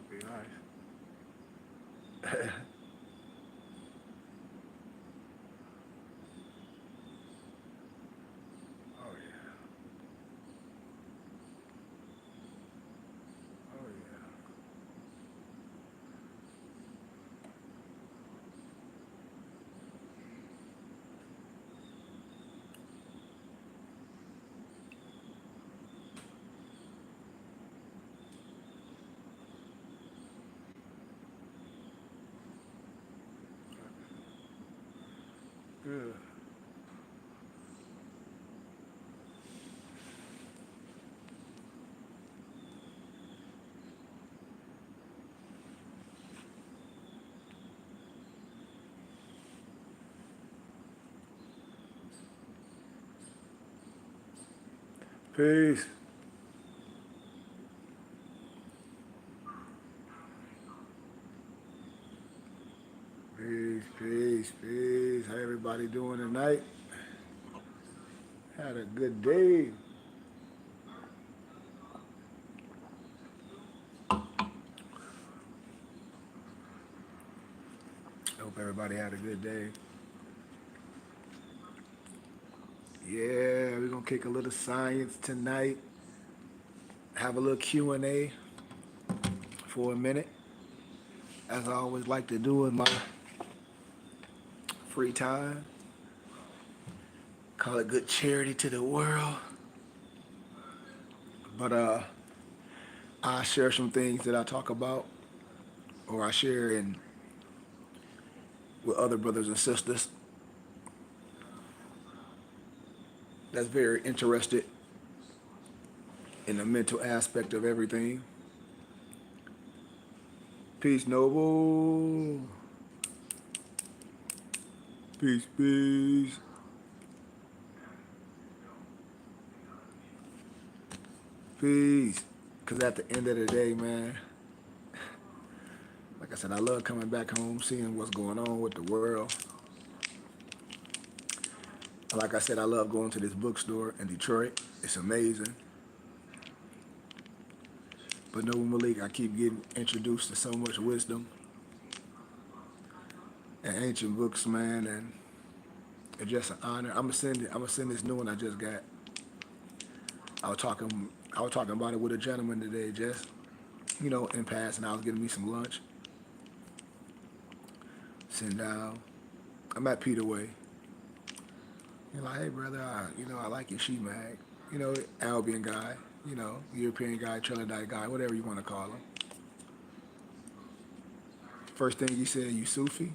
Be nice. Oh yeah. Oh yeah. Good. Peace. Peace, peace, peace. How everybody doing tonight? Had a good day. Hope everybody had a good day. Yeah, we're gonna kick a little science tonight. Have a little Q&A for a minute, as I always like to do in my free time. Call it good charity to the world. But I share some things that I talk about, or I share in with other brothers and sisters that's very interested in the mental aspect of everything. Peace, Noble. Peace, peace. Peace. Because at the end of the day, man, like I said, I love coming back home, seeing what's going on with the world. Like I said, I love going to this bookstore in Detroit. It's amazing. But Noble Malik, I keep getting introduced to so much wisdom and ancient books, man, and it's just an honor. I'm gonna send this new one I just got. I was talking I was talking about it with a gentleman today, just in passing. I was getting me some lunch, sitting down. I'm at Peter Way. You're like, hey brother, I like your sheet mag. Albion guy, European guy, Trinidad guy, whatever you want to call him. First thing he said, you Sufi?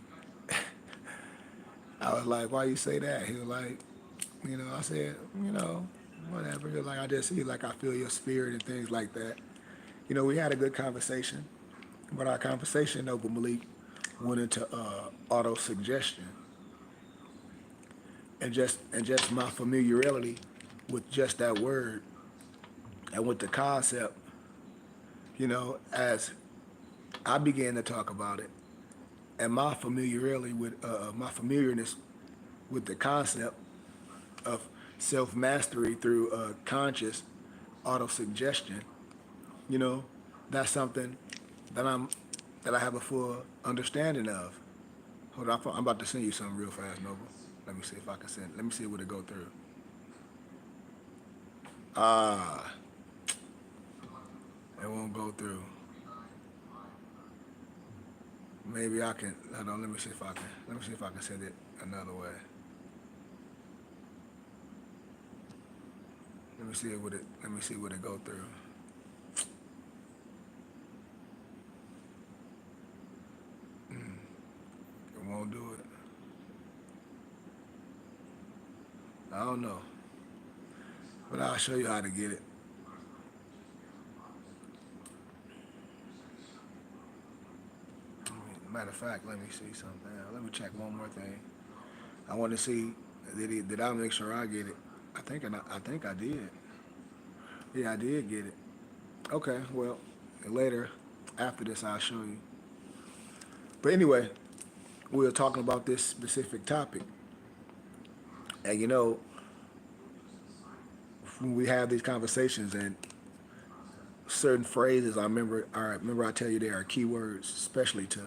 I was like, why you say that? He was like, I said, whatever. He was like, he's like, I feel your spirit and things like that. We had a good conversation, but our conversation, Noble Malik, went into auto suggestion and just my familiarity with just that word and with the concept. As I began to talk about it, and my familiarness with the concept of self mastery through conscious auto suggestion. You know, that's something that I have a full understanding of. Hold on, I'm about to send you something real fast, Noble. Let me see if I can send. Let me see what it go through. Ah, it won't go through. Maybe I can. Hold on. Let me see if I can. Let me see if I can send it another way. Let me see what it. Let me see what it go through. It won't do it. I don't know, but I'll show you how to get it. Matter of fact, let me see something. Let me check one more thing. I want to see did I make sure I get it. I think I did. Yeah, I did get it. Okay, well, later after this I'll show you. But anyway, we were talking about this specific topic, and when we have these conversations, and certain phrases I remember I tell you there are keywords, especially to,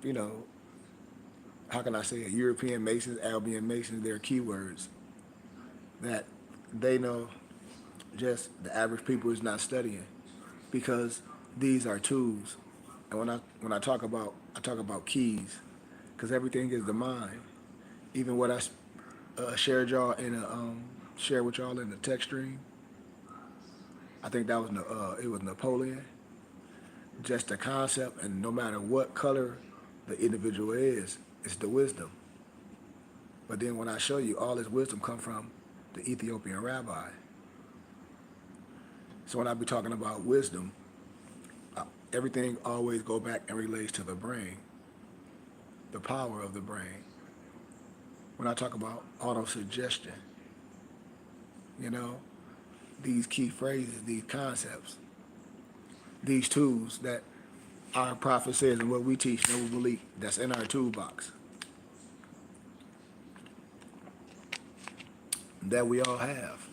you know, how can I say it? European Masons, Albion Masons, they're keywords that they know just the average people is not studying because these are tools. And when I talk about keys because everything is the mind. Even what I shared y'all in a share with y'all in the text stream. I think that was it was Napoleon. Just the concept, and no matter what color the individual is, it's the wisdom. But then when I show you, all this wisdom come from the Ethiopian rabbi. So when I be talking about wisdom, everything always go back and relates to the brain, the power of the brain. When I talk about auto-suggestion, you know, these key phrases, these concepts, these tools that our prophet says and what we teach, know we believe, that's in our toolbox, that we all have.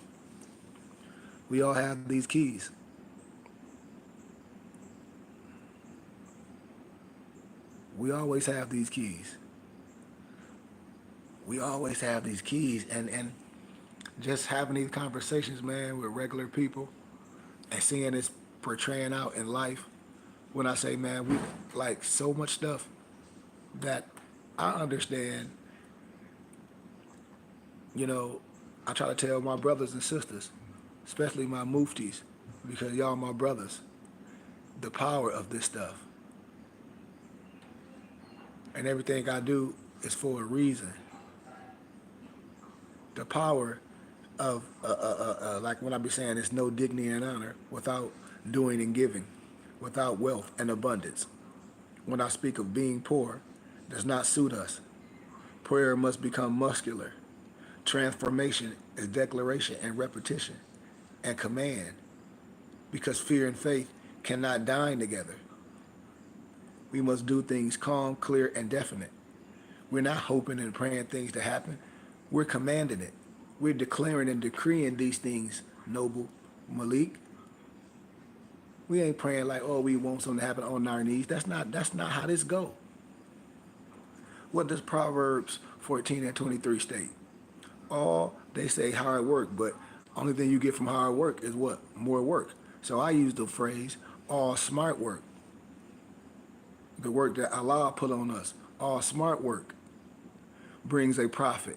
We all have these keys. We always have these keys. We always have these keys, and just having these conversations, man, with regular people and seeing this portraying out in life. When I say, man, we like so much stuff that I understand, you know, I try to tell my brothers and sisters, especially my muftis, because y'all my brothers, the power of this stuff. And everything I do is for a reason. The power of, like when I be saying, it's no dignity and honor without doing and giving, without wealth and abundance. When I speak of being poor, does not suit us. Prayer must become muscular. Transformation is declaration and repetition and command, because fear and faith cannot dine together. We must do things calm, clear, and definite. We're not hoping and praying things to happen. We're commanding it. We're declaring and decreeing these things, Noble Malik. We ain't praying like, oh, we want something to happen on our knees. That's not how this go. What does Proverbs 14 and 23 state? All they say hard work, but only thing you get from hard work is what? More work. So I use the phrase all smart work. The work that Allah put on us, all smart work, brings a profit.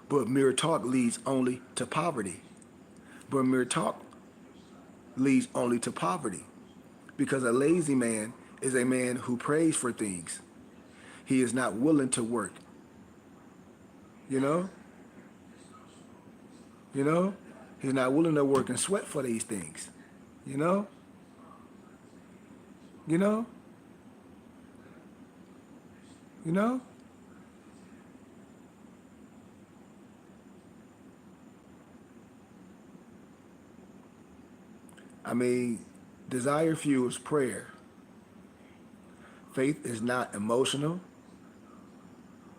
But mere talk leads only to poverty. But mere talk leads only to poverty. Because a lazy man is a man who prays for things. He is not willing to work. You know? You know? He's not willing to work and sweat for these things. You know? You know? You know? I mean, desire fuels prayer. Faith is not emotional.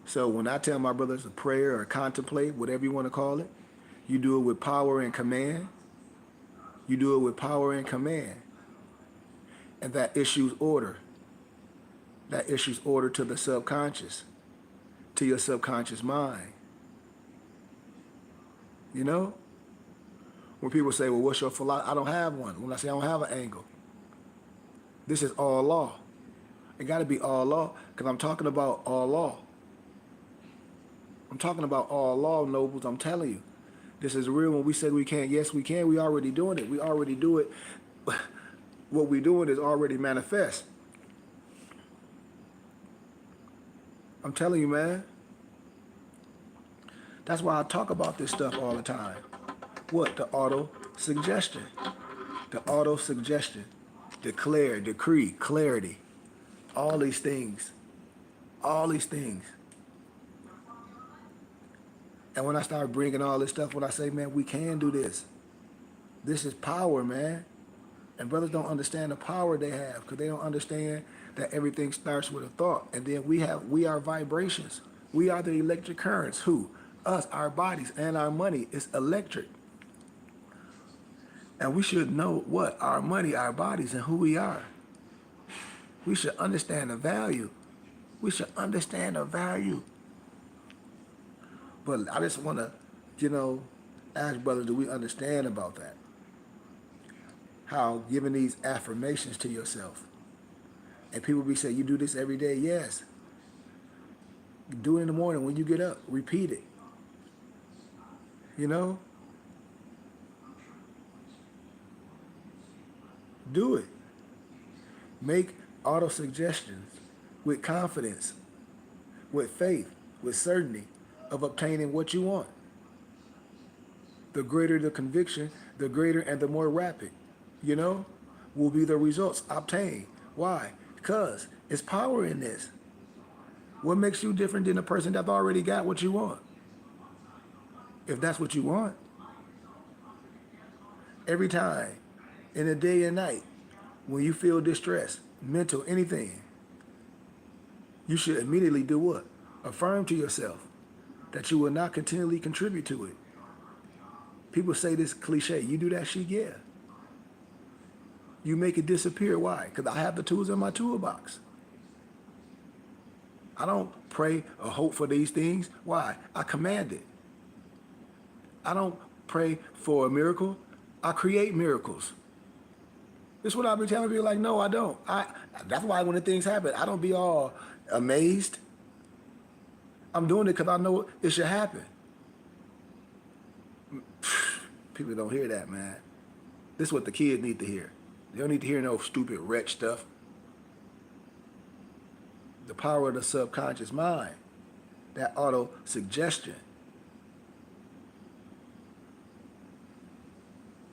So when I tell my brothers to pray or contemplate, whatever you want to call it, you do it with power and command. You do it with power and command. And that issues order. That issues order to the subconscious, to your subconscious mind. You know? When people say, well, what's your philosophy? I don't have one. When I say I don't have an angle. This is all law. It got to be all law because I'm talking about all law. I'm talking about all law, nobles. I'm telling you. This is real. When we said we can't, yes, we can. We already doing it. We already do it. What we doing is already manifest. I'm telling you, man. That's why I talk about this stuff all the time. What? The auto-suggestion. The auto-suggestion. Declare, decree, clarity. All these things. All these things. And when I start bringing all this stuff, when I say, man, we can do this. This is power, man. And brothers don't understand the power they have because they don't understand that everything starts with a thought. And then we are vibrations. We are the electric currents. Who? Us, our bodies, and our money is electric. And we should know what? Our money, our bodies, and who we are. We should understand the value. We should understand the value. But I just want to, you know, ask brothers, do we understand about that? How giving these affirmations to yourself. And people be saying, you do this every day? Yes. Do it in the morning when you get up. Repeat it. You know? Do it. Make auto suggestions with confidence, with faith, with certainty of obtaining what you want. The greater the conviction, the greater and the more rapid, you know, will be the results obtained. Why? Because it's power in this. What makes you different than a person that already got what you want? If that's what you want. Every time, in the day and night, when you feel distress, mental, anything, you should immediately do what? Affirm to yourself that you will not continually contribute to it. People say this cliche, you do that shit, yeah. You make it disappear. Why? Because I have the tools in my toolbox. I don't pray or hope for these things. Why? I command it. I don't pray for a miracle. I create miracles. This is what I've been telling people, like, no, I don't. That's why when the things happen, I don't be all amazed. I'm doing it because I know it should happen. People don't hear that, man. This is what the kids need to hear. They don't need to hear no stupid wretch stuff. The power of the subconscious mind, that auto suggestion.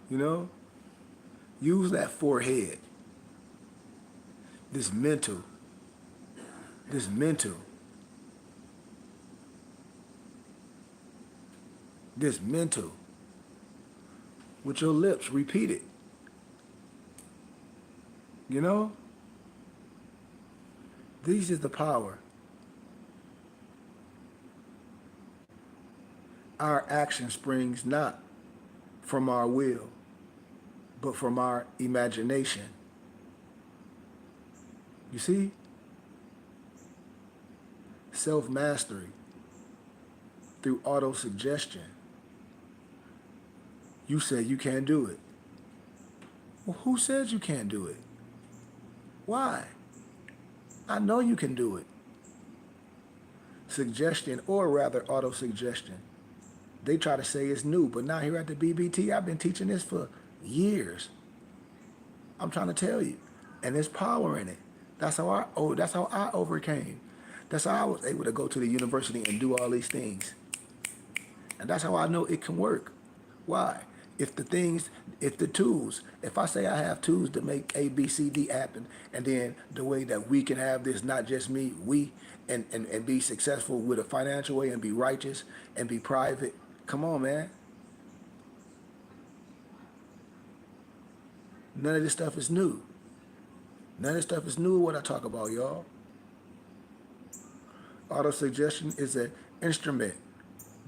You know? Use that forehead. This mental. With your lips, repeat it. You know? This is the power. Our action springs not from our will, but from our imagination. You see? Self-mastery through auto-suggestion. You said you can't do it. Well, who said you can't do it? Why? I know you can do it. Suggestion, or rather auto-suggestion. They try to say it's new, but now here at the BBT, I've been teaching this for years. I'm trying to tell you. And there's power in it. That's how I overcame. That's how I was able to go to the university and do all these things. And that's how I know it can work. Why? If the tools, if I say I have tools to make A, B, C, D happen, and then the way that we can have this, not just me, we, and be successful with a financial way and be righteous and be private, come on, man. None of this stuff is new. None of this stuff is new what I talk about, y'all. Auto-suggestion is an instrument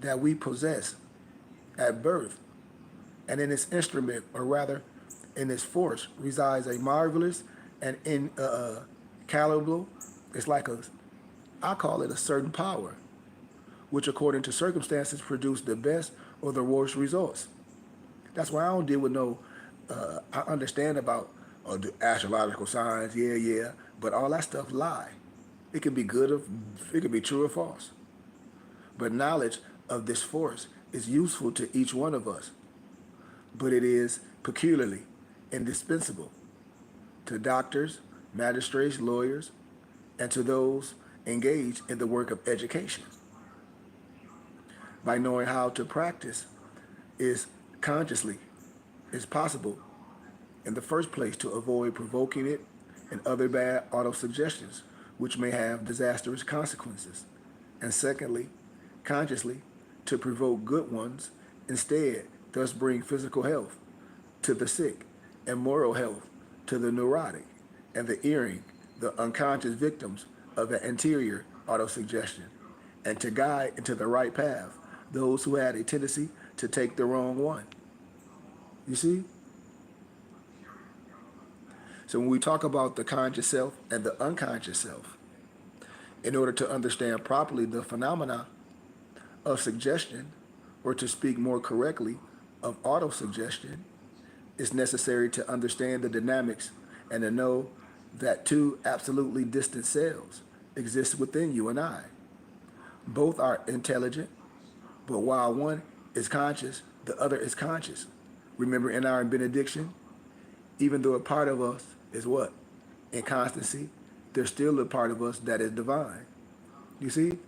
that we possess at birth. And in this instrument, or rather, in this force, resides a marvelous and incalculable, it's like I call it a certain power, which according to circumstances produce the best or the worst results. That's why I don't deal with no, I understand about the astrological signs, yeah, but all that stuff lie. It can be good or it can be true or false. But knowledge of this force is useful to each one of us. But it is peculiarly indispensable to doctors, magistrates, lawyers, and to those engaged in the work of education. By knowing how to practice is possible in the first place to avoid provoking it and other bad auto-suggestions which may have disastrous consequences. And secondly, consciously to provoke good ones instead, thus bring physical health to the sick and moral health to the neurotic and the erring, the unconscious victims of the anterior auto-suggestion, and to guide into the right path those who had a tendency to take the wrong one. You see? So when we talk about the conscious self and the unconscious self, in order to understand properly the phenomena of suggestion, or to speak more correctly, of autosuggestion, it's necessary to understand the dynamics and to know that two absolutely distant selves exist within you and I. Both are intelligent, but while one is conscious, the other is conscious. Remember in our benediction, even though a part of us is what? Inconstancy, there's still a part of us that is divine. You see?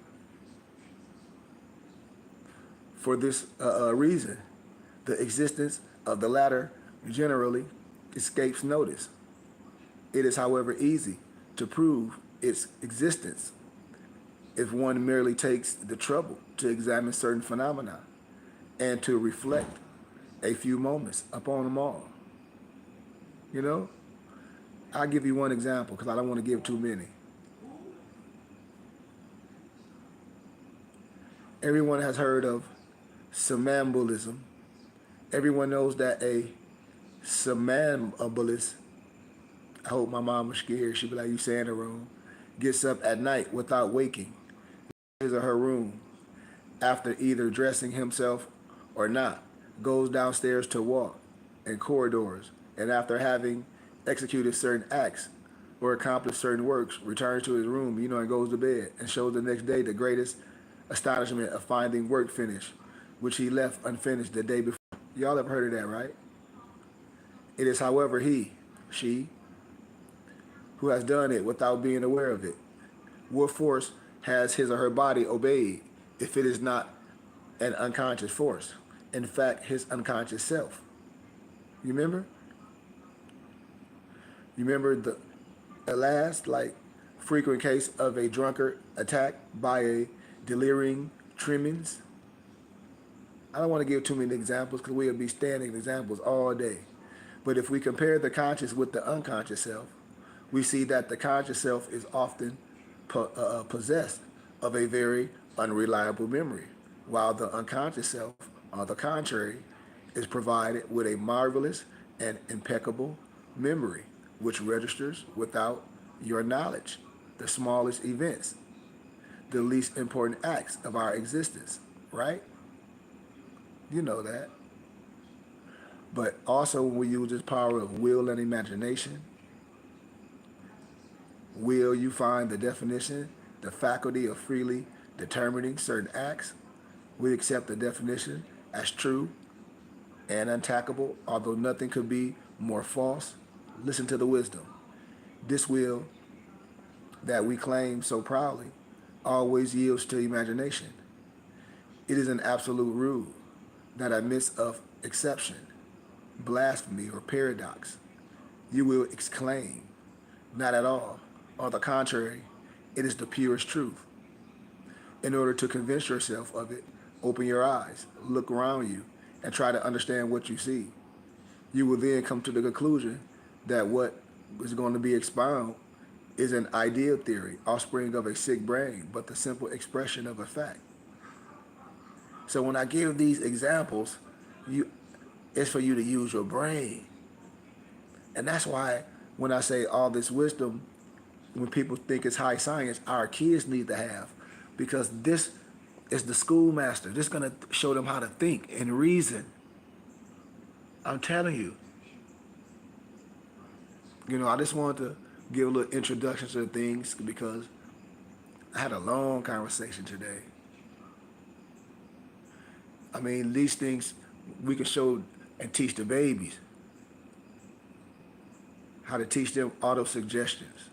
For this reason, the existence of the latter generally escapes notice. It is, however, easy to prove its existence if one merely takes the trouble to examine certain phenomena and to reflect a few moments upon them all. You know, I'll give you one example because I don't want to give too many. Everyone has heard of somnambulism. Everyone knows that a somnambulist, I hope my mom was scared, she'd be like, you saying it wrong, gets up at night without waking, his or her room, after either dressing himself or not, goes downstairs to walk in corridors, and after having executed certain acts or accomplished certain works, returns to his room, and goes to bed, and shows the next day the greatest astonishment of finding work finished, which he left unfinished the day before. Y'all have heard of that, right? It is, however, she, who has done it without being aware of it. What force has his or her body obeyed if it is not an unconscious force? In fact, his unconscious self. You remember? You remember the last, frequent case of a drunkard attacked by a delirium tremens? I don't want to give too many examples because we'll be standing examples all day. But if we compare the conscious with the unconscious self, we see that the conscious self is often possessed of a very unreliable memory, while the unconscious self, on the contrary, is provided with a marvelous and impeccable memory, which registers without your knowledge the smallest events, the least important acts of our existence, right? You know that. But also when we use this power of will and imagination, will, you find the definition, the faculty of freely determining certain acts. We accept the definition as true and unattackable, although nothing could be more false. Listen to the wisdom. This will that we claim so proudly always yields to imagination. It is an absolute rule that admits of exception, blasphemy, or paradox. You will exclaim, not at all. On the contrary, it is the purest truth. In order to convince yourself of it, open your eyes, look around you, and try to understand what you see. You will then come to the conclusion that what is going to be expounded is an ideal theory, offspring of a sick brain, but the simple expression of a fact. So when I give these examples, it's for you to use your brain. And that's why when I say all this wisdom, when people think it's high science, our kids need to have, because this is the schoolmaster. This is going to show them how to think and reason. I'm telling you. I just wanted to give a little introduction to the things because I had a long conversation today. I mean, these things we can show and teach the babies how to teach them auto-suggestions.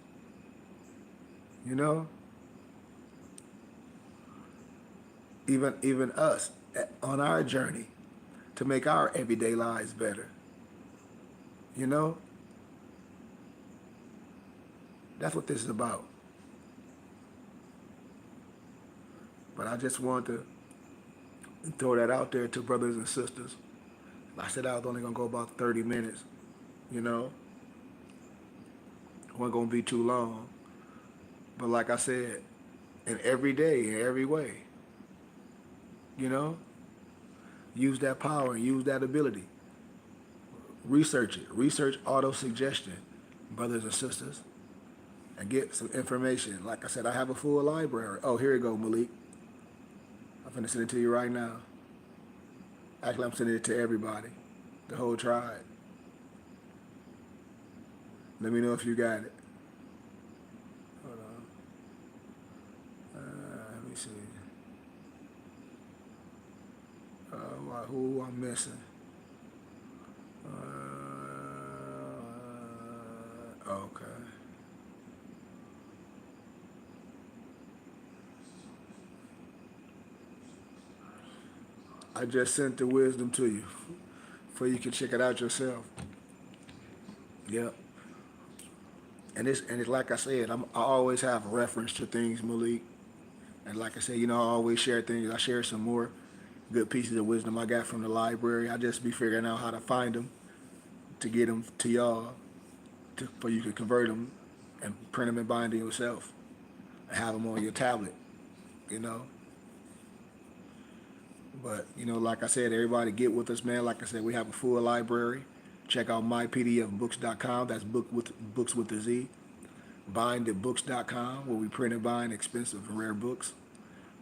Even us on our journey to make our everyday lives better. That's what this is about. But I just want to throw that out there to brothers and sisters. I said I was only going to go about 30 minutes, It wasn't going to be too long. But like I said, in every day, in every way, use that power, use that ability. Research it. Research auto-suggestion. brothers and sisters, and get some information. Like I said, I have a full library. Oh, here you go, Malik. I'm finna send it to you right now. Actually, I'm sending it to everybody, the whole tribe. Let me know if you got it. Hold on. Let me see. Who I'm missing? Okay. I just sent the wisdom to you, so you can check it out yourself. Yep. And it's like I said, I always have reference to things, Malik. And like I said, I always share things. I share some more good pieces of wisdom I got from the library. I just be figuring out how to find them to get them to y'all, for you to convert them and print them and bind them yourself and have them on your tablet, you know. But like I said, everybody get with us, man. Like I said, we have a full library. Check out mypdfbooks.com. That's books with the Z. Binditbooks.com, where we print and bind expensive and rare books.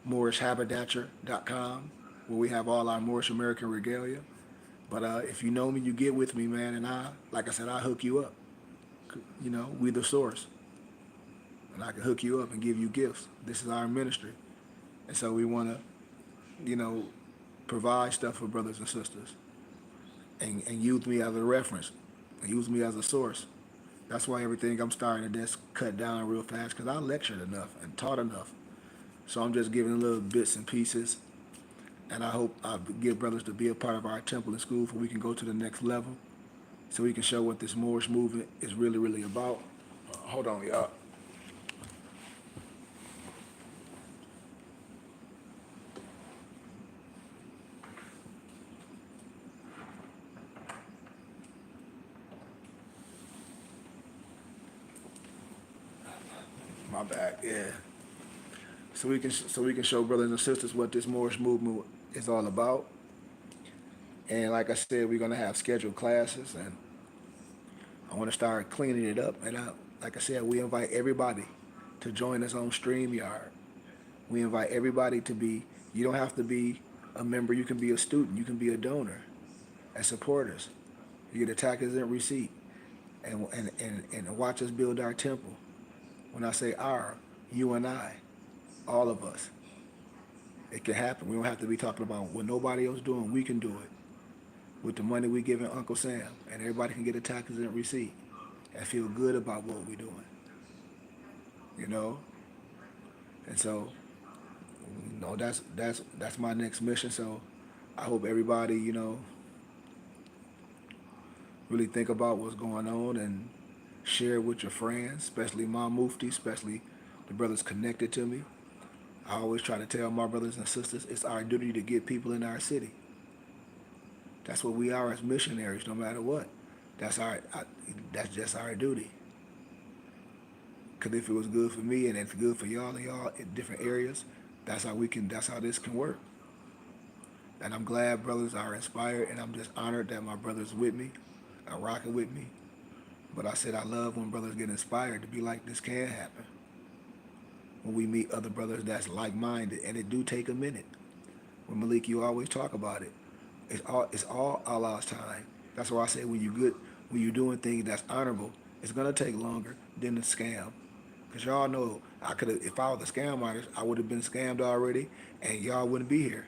MoorishHaberdasher.com, where we have all our Moorish American regalia. But if you know me, you get with me, man. And like I said, I hook you up. We the source. And I can hook you up and give you gifts. This is our ministry. And so we want to, you know, provide stuff for brothers and sisters. And use me as a reference. And use me as a source. That's why everything I'm starting to just cut down real fast, because I lectured enough and taught enough. So I'm just giving little bits and pieces. And I hope I get brothers to be a part of our temple and school, so we can go to the next level. So we can show what this Moorish movement is really, really about. Hold on, y'all. My bad. Yeah. So we can show brothers and sisters what this Moorish movement is all about. And like I said, we're gonna have scheduled classes, and I want to start cleaning it up. And like I said, we invite everybody to join us on StreamYard. We invite everybody to be. You don't have to be a member. You can be a student. You can be a donor, and support us. You get a tax exempt receipt, and watch us build our temple. When I say our, you and I, all of us. It can happen. We don't have to be talking about what nobody else doing. We can do it with the money we giving Uncle Sam, and everybody can get a tax exempt receipt and feel good about what we're doing. You know, and so that's my next mission. So I hope everybody really think about what's going on and share it with your friends, especially my Mufti, especially the brothers connected to me. I always try to tell my brothers and sisters it's our duty to get people in our city. That's what we are as missionaries, no matter what. That's just our duty. Because if it was good for me and it's good for y'all and y'all in different areas, that's how this can work. And I'm glad brothers are inspired, and I'm just honored that my brothers with me, are rocking with me. But I said I love when brothers get inspired to be like, this can happen. When we meet other brothers that's like-minded, and it do take a minute. When Malik, you always talk about it. It's all Allah's time. That's why I say when you doing things that's honorable, it's gonna take longer than the scam. Cause y'all know if I was a scam artist, I would have been scammed already, and y'all wouldn't be here.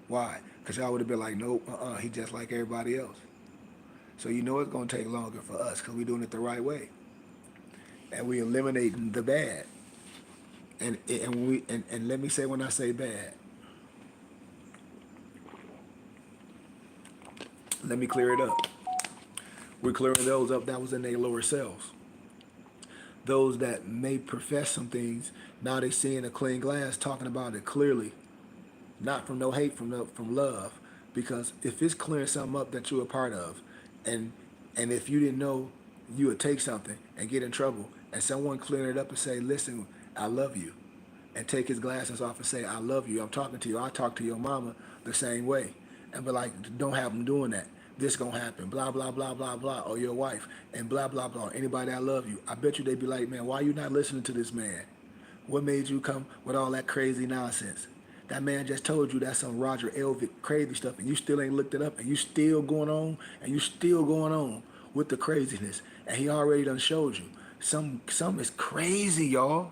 Why? Cause y'all would have been like, nope, he just like everybody else. So it's gonna take longer for us, cause we doing it the right way, and we eliminating the bad. And let me say, when I say bad, let me clear it up. We're clearing those up that was in their lower selves. Those that may profess some things, now they seeing a clean glass, talking about it clearly, not from no hate, from love. Because if it's clearing something up that you're a part of, and if you didn't know, you would take something and get in trouble, and someone clearing it up and say, listen, I love you, and take his glasses off and say, I love you, I'm talking to you, I talk to your mama the same way, and be like, don't have them doing that. this gonna happen, blah, blah, blah, blah, blah, or your wife, and blah, blah, blah, anybody that love you. I bet you they be like, man, why you not listening to this man? What made you come with all that crazy nonsense? That man just told you that's some Roger Elvick crazy stuff, and you still ain't looked it up, and you still going on, and you still going on with the craziness. And he already done showed you. Some is crazy, y'all.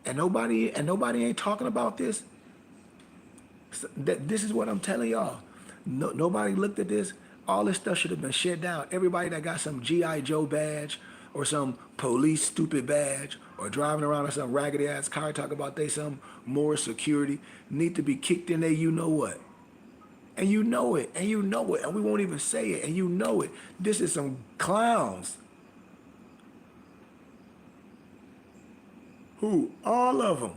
And nobody ain't talking about this. This is what I'm telling y'all. No, nobody looked at this. All this stuff should have been shut down. Everybody that got some GI Joe badge or some police stupid badge or driving around in some raggedy ass car talking about they some more security need to be kicked in there. You know what? And you know it. And you know it. And we won't even say it. And you know it. This is some clowns. Who? All of them.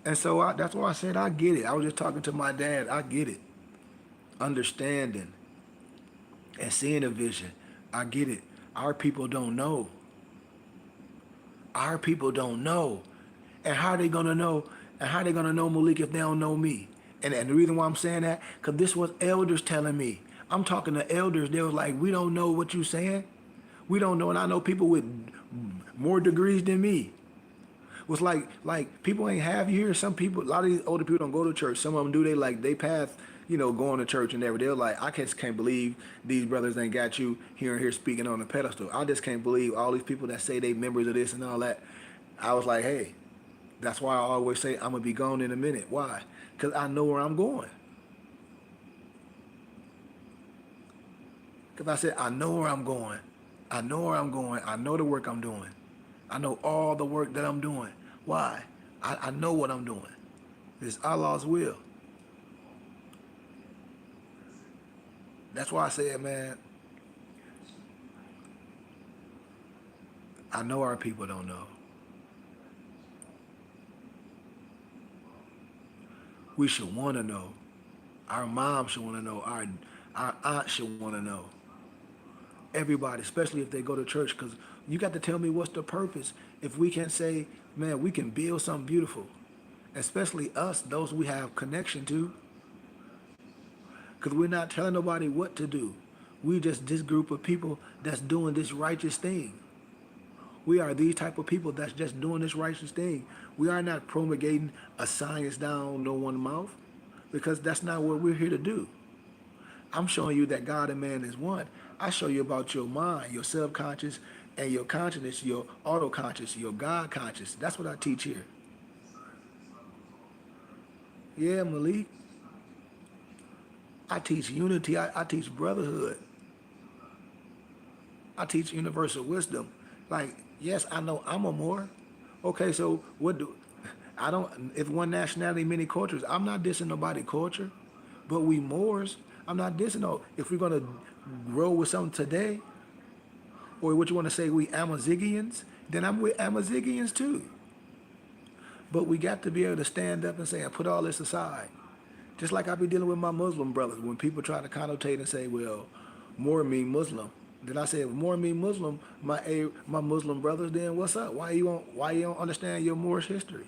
And so that's why I said I get it. I was just talking to my dad. I get it. Understanding and seeing a vision. I get it. Our people don't know. Our people don't know. And how are they gonna know? And how are they gonna know Malik if they don't know me? And the reason why I'm saying that, because this was elders telling me. I'm talking to elders. They was like, we don't know what you saying. We don't know. And I know people with more degrees than me. Was like people ain't have you here. Some people, a lot of these older people don't go to church. Some of them do. They path, going to church and everything. They're like, I just can't believe these brothers ain't got you here and here speaking on the pedestal. I just can't believe all these people that say they members of this and all that. I was like, hey, that's why I always say I'm gonna be gone in a minute. Why? Because I know where I'm going. Because I said I know where I'm going. I know where I'm going. I know the work I'm doing. I know all the work that I'm doing. Why? I know what I'm doing. It's Allah's will. That's why I said, man, I know our people don't know. We should want to know. Our mom should want to know. Our aunt should want to know. Everybody, especially if they go to church, because you got to tell me what's the purpose. If we can say, man, we can build something beautiful, especially us, those we have connection to, because we're not telling nobody what to do. We just this group of people that's doing this righteous thing. We are these type of people that's just doing this righteous thing. We are not promulgating a science down no one's mouth, because that's not what we're here to do. I'm showing you that God and man is one. I show you about your mind, your subconscious, and your consciousness, your auto-conscious, your God conscious. That's what I teach here. Yeah, Malik. I teach unity. I teach brotherhood. I teach universal wisdom. Like, yes, I know I'm a Moor. Okay, so what do I don't if one nationality, many cultures, I'm not dissing nobody culture, but we Moors, I'm not dissing no. If we're gonna grow with something today, or what you want to say, we Amazigians, then I'm with Amazigians too. But we got to be able to stand up and say, and put all this aside. Just like I be dealing with my Muslim brothers, when people try to connotate and say, well, more mean Muslim. Then I said, more mean Muslim, my Muslim brothers, then what's up? Why you don't understand your Moorish history?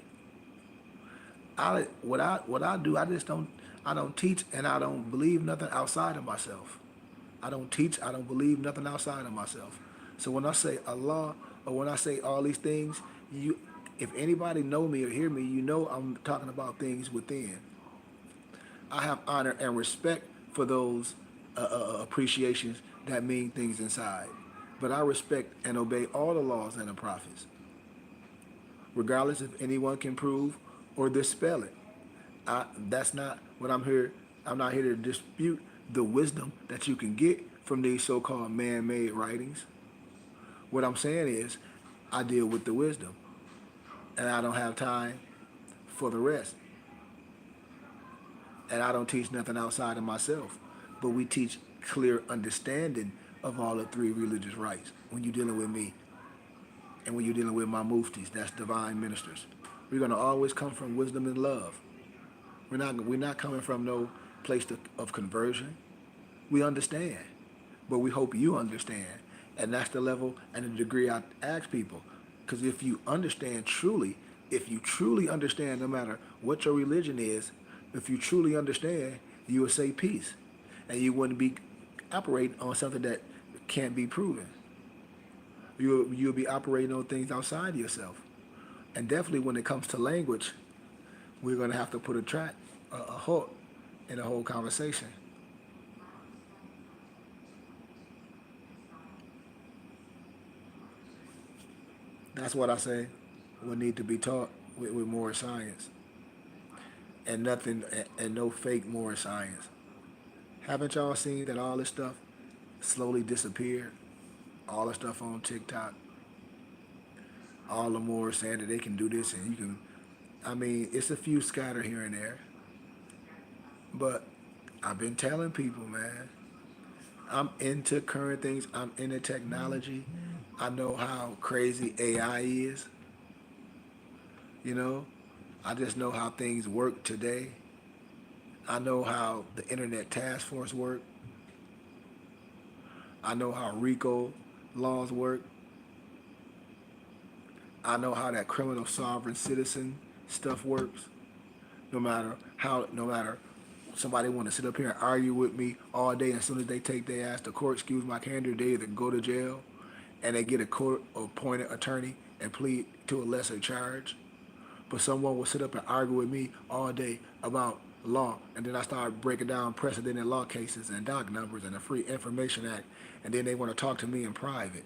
What I do, I don't teach and I don't believe nothing outside of myself. I don't teach, I don't believe nothing outside of myself. So when I say Allah or when I say all these things, if anybody know me or hear me, you know I'm talking about things within. I have honor and respect for those appreciations that mean things inside. But I respect and obey all the laws and the prophets, regardless if anyone can prove or dispel it. That's not what I'm here. I'm not here to dispute the wisdom that you can get from these so-called man-made writings. What I'm saying is, I deal with the wisdom, and I don't have time for the rest. And I don't teach nothing outside of myself. But we teach clear understanding of all the three religious rights when you're dealing with me and when you're dealing with my muftis, that's divine ministers. We're gonna always come from wisdom and love. We're not coming from no place of conversion. We understand, but we hope you understand. And that's the level and the degree I ask people. Because if you understand truly, if you truly understand, no matter what your religion is, if you truly understand, you will say peace. And you wouldn't be operating on something that can't be proven. You'll be operating on things outside of yourself. And definitely when it comes to language, we're going to have to put a halt in the whole conversation. That's what I say will need to be taught with more science and nothing and no fake more science. Haven't y'all seen that all this stuff slowly disappeared? All the stuff on TikTok, all the more saying that they can do this and you can. I mean, it's a few scattered here and there, but I've been telling people, man, I'm into current things. I'm into technology. I know how crazy AI is. You know, I just know how things work today. I know how the Internet Task Force work. I know how RICO laws work. I know how that criminal sovereign citizen stuff works. No matter somebody want to sit up here and argue with me all day, and as soon as they take their ass to court, excuse my candor, they either go to jail and they get a court appointed attorney and plead to a lesser charge. But someone will sit up and argue with me all day about law, and then I start breaking down precedent law cases and doc numbers and the Free Information Act, and then they want to talk to me in private.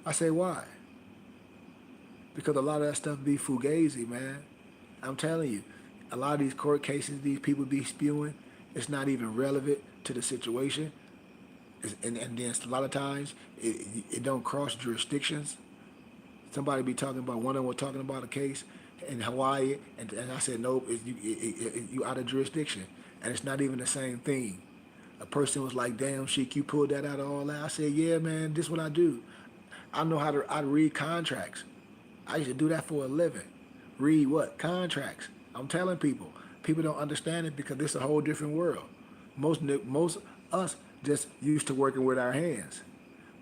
I say, why? Because a lot of that stuff be fugazi, man. I'm telling you, a lot of these court cases these people be spewing, it's not even relevant to the situation. And then a lot of times it don't cross jurisdictions. Somebody be talking about, one of them was talking about a case in Hawaii, and I said, nope, you out of jurisdiction. And it's not even the same thing. A person was like, damn, Sheik, you pulled that out of all that. I said, yeah, man, this is what I do. I know how to I read contracts. I used to do that for a living. Read what? Contracts. I'm telling people. People don't understand it because this is a whole different world. Most us just used to working with our hands.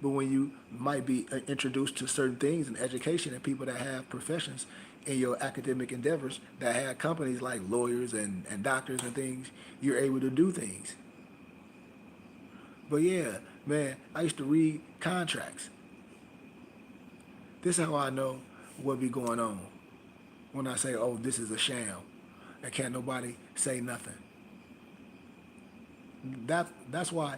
But when you might be introduced to certain things in education and people that have professions in your academic endeavors that have companies like lawyers and doctors and things, you're able to do things. But yeah, man, I used to read contracts. This is how I know what be going on when I say, oh, this is a sham. And can't nobody say nothing. That's why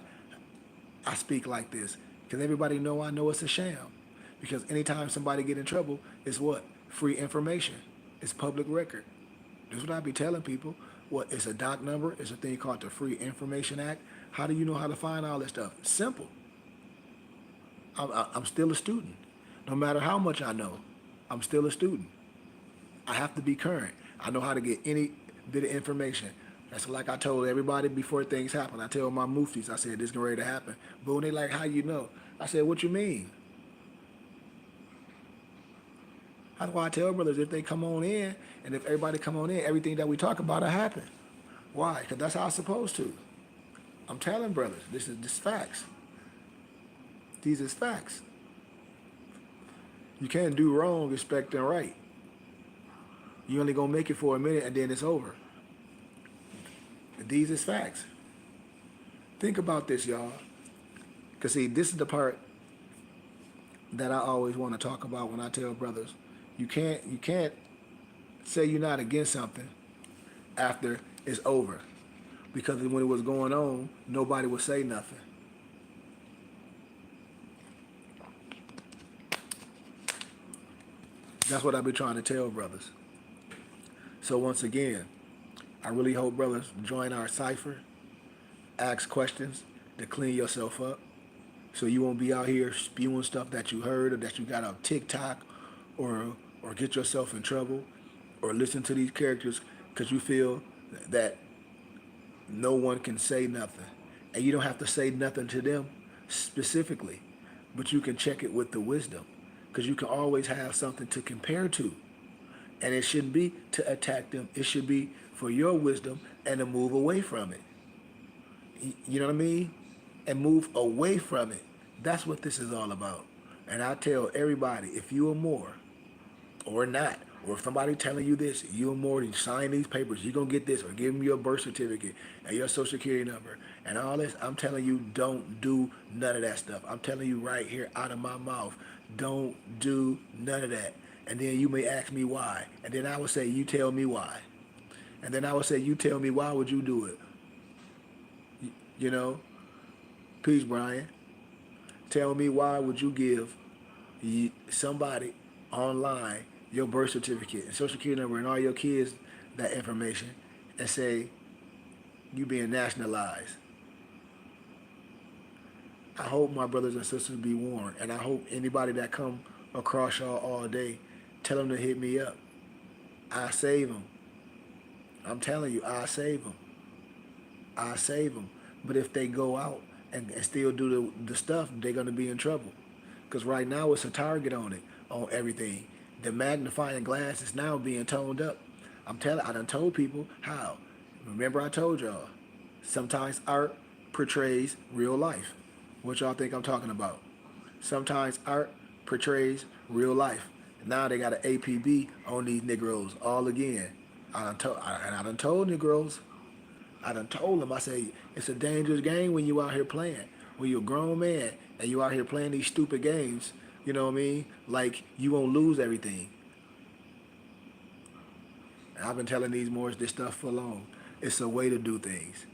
I speak like this. Because everybody know I know it's a sham. Because anytime somebody get in trouble, it's what? Free information. It's public record. This is what I be telling people. What? It's a doc number. It's a thing called the Free Information Act. How do you know how to find all this stuff? Simple. I'm still a student. No matter how much I know, I'm still a student. I have to be current. I know how to get any bit of information. That's like I told everybody before things happen. I tell my muftis, I said, this is ready to happen. But when they like, how you know? I said, what you mean? How do I tell brothers if they come on in, and if everybody come on in, everything that we talk about will happen? Why? Because that's how it's supposed to. I'm telling brothers, this is just facts. These is facts. You can't do wrong expecting right. You only gonna make it for a minute and then it's over. These is facts. Think about this, y'all. Cause see, this is the part that I always want to talk about when I tell brothers, you can't say you're not against something after it's over. Because when it was going on, nobody would say nothing. That's what I be trying to tell brothers. So once again, I really hope brothers join our cipher, ask questions to clean yourself up, so you won't be out here spewing stuff that you heard or that you got on TikTok, or get yourself in trouble, or listen to these characters because you feel that no one can say nothing. And you don't have to say nothing to them specifically, but you can check it with the wisdom, because you can always have something to compare to. And it shouldn't be to attack them. It should be for your wisdom and to move away from it. You know what I mean? And move away from it. That's what this is all about. And I tell everybody, if you are more or not, or if somebody telling you this, you are more than sign these papers, you're gonna get this, or give them your birth certificate and your social security number and all this. I'm telling you, don't do none of that stuff. I'm telling you right here out of my mouth, don't do none of that. And then you may ask me why. And then I would say, you tell me why. And then I would say, you tell me why would you do it? You know? Peace, Brian. Tell me why would you give somebody online your birth certificate and social security number and all your kids that information and say you being nationalized? I hope my brothers and sisters be warned, and I hope anybody that come across y'all all day, tell them to hit me up. I save them. I'm telling you, I save them. I save them. But if they go out and still do the stuff, they're gonna be in trouble. Because right now it's a target on it, on everything. The magnifying glass is now being toned up. I done told people how. Remember I told y'all, sometimes art portrays real life. What y'all think I'm talking about? Sometimes art portrays real life. Now they got an APB on these Negroes all again. I done told Negroes, I done told them, I say, it's a dangerous game when you out here playing. When you're a grown man and you out here playing these stupid games, you know what I mean? Like, you won't lose everything. And I've been telling these Moors this stuff for long. It's a way to do things.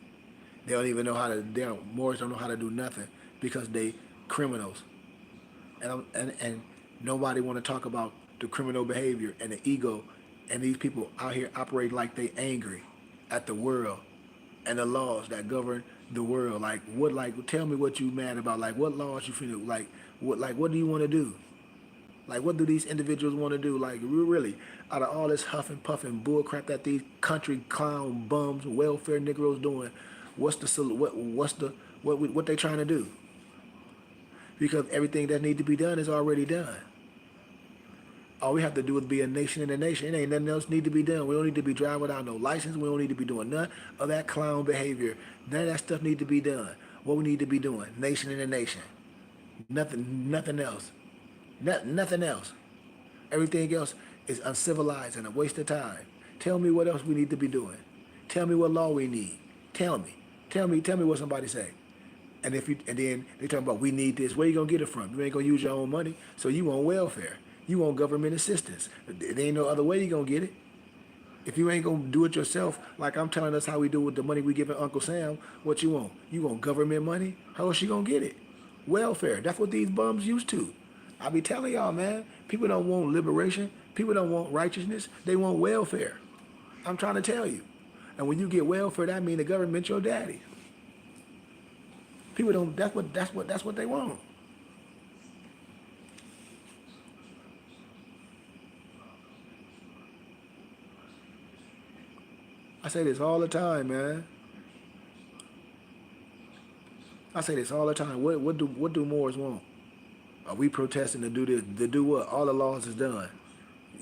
They don't even know how to, Moors don't know how to do nothing because they criminals. And nobody want to talk about the criminal behavior and the ego and these people out here operate like they angry at the world and the laws that govern the world. Like tell me what you mad about. Like what laws you feel what do you want to do? Like what do these individuals want to do? Like really, out of all this huff and puff and bull crap that these country clown bums, welfare Negroes doing, what's what they trying to do? Because everything that need to be done is already done. All we have to do is be a nation in a nation. It ain't nothing else need to be done. We don't need to be driving without no license. We don't need to be doing none of that clown behavior. None of that stuff need to be done. What we need to be doing, nation in a nation. Nothing else. Nothing else. Everything else is uncivilized and a waste of time. Tell me what else we need to be doing. Tell me what law we need. Tell me. Tell me what somebody say. And then they talking about we need this. Where you gonna get it from? You ain't gonna use your own money, so you want welfare. You want government assistance. There ain't no other way you gonna get it. If you ain't gonna do it yourself, like I'm telling us how we do with the money we giving Uncle Sam, what you want? You want government money? How is she gonna get it? Welfare. That's what these bums used to. I be telling y'all, man, people don't want liberation. People don't want righteousness. They want welfare. I'm trying to tell you. And when you get welfare, that means the government your daddy. People don't. That's what they want. I say this all the time, man. I say this all the time. What do Moors want? Are we protesting to do this? To do what? All the laws is done.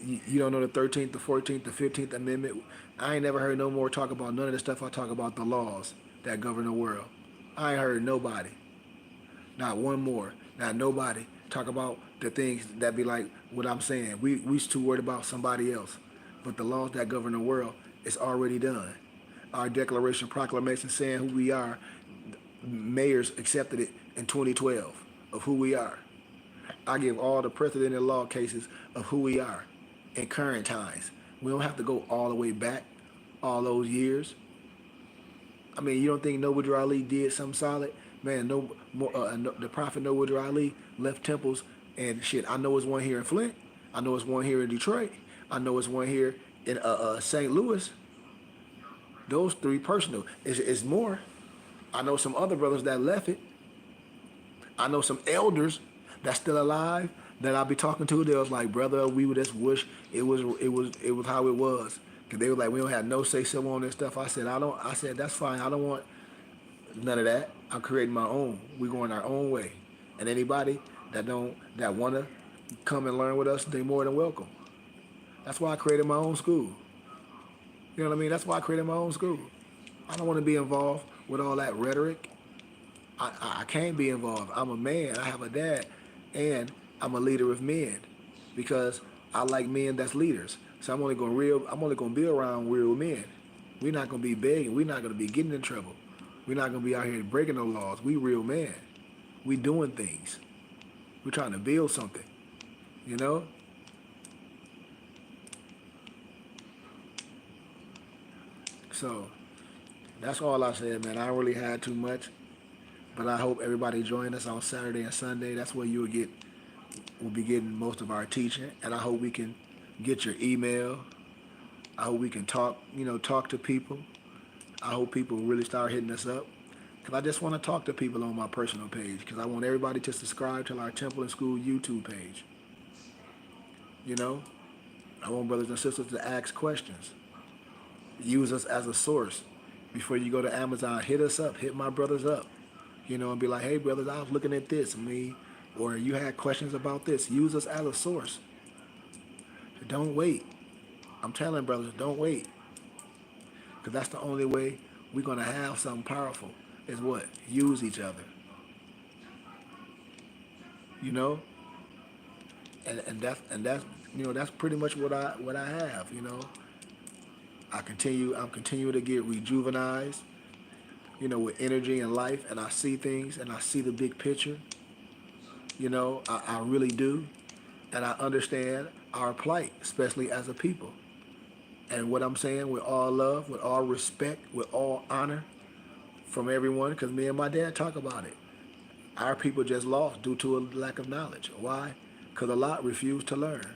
You don't know the 13th, the 14th, the 15th Amendment. I ain't never heard no more talk about none of the stuff I talk about, the laws that govern the world. I ain't heard nobody, not one more, not nobody talk about the things that be like what I'm saying. We too worried about somebody else. But the laws that govern the world is already done. Our Declaration Proclamation saying who we are, mayors accepted it in 2012 of who we are. I give all the precedent and law cases of who we are in current times. We don't have to go all the way back, all those years. I mean, you don't think Noble Ali did something solid? Man, the Prophet Noble Ali left temples and shit. I know it's one here in Flint. I know it's one here in Detroit. I know it's one here in St. Louis. Those three personal. It's more. I know some other brothers that left it. I know some elders that's still alive that I'll be talking to. They was like, brother, we would just wish it was how it was. Cause they were like, we don't have no say so on this stuff. I said that's fine. I don't want none of that. I'm creating my own. We going our own way. And anybody that wanna come and learn with us, they more than welcome. That's why I created my own school. You know what I mean? That's why I created my own school. I don't want to be involved with all that rhetoric. I can't be involved. I'm a man. I have a dad, and I'm a leader of men because I like men that's leaders. So I'm only gonna be around real men. We're not gonna be begging. We're not gonna be getting in trouble. We're not gonna be out here breaking no laws. We real men. We doing things. We're trying to build something. You know. So that's all I said, man. I don't really had too much, but I hope everybody join us on Saturday and Sunday. That's where we'll be getting most of our teaching, and I hope we can get your email. I hope we can talk to people. I hope people really start hitting us up. Because I just want to talk to people on my personal page. Because I want everybody to subscribe to our Temple and School YouTube page. You know? I want brothers and sisters to ask questions. Use us as a source. Before you go to Amazon, hit us up. Hit my brothers up. And be like, hey, brothers, I was looking at this. Or you had questions about this. Use us as a source. Don't wait. I'm telling brothers, don't wait. Because that's the only way we're going to have something powerful is what? Use each other. You know? That's pretty much what I have. I'm continuing to get rejuvenized, with energy and life, and I see things and I see the big picture. I really do. And I understand our plight, especially as a people. And what I'm saying, with all love, with all respect, with all honor from everyone, because me and my dad talk about it. Our people just lost due to a lack of knowledge. Why? Because a lot refuse to learn.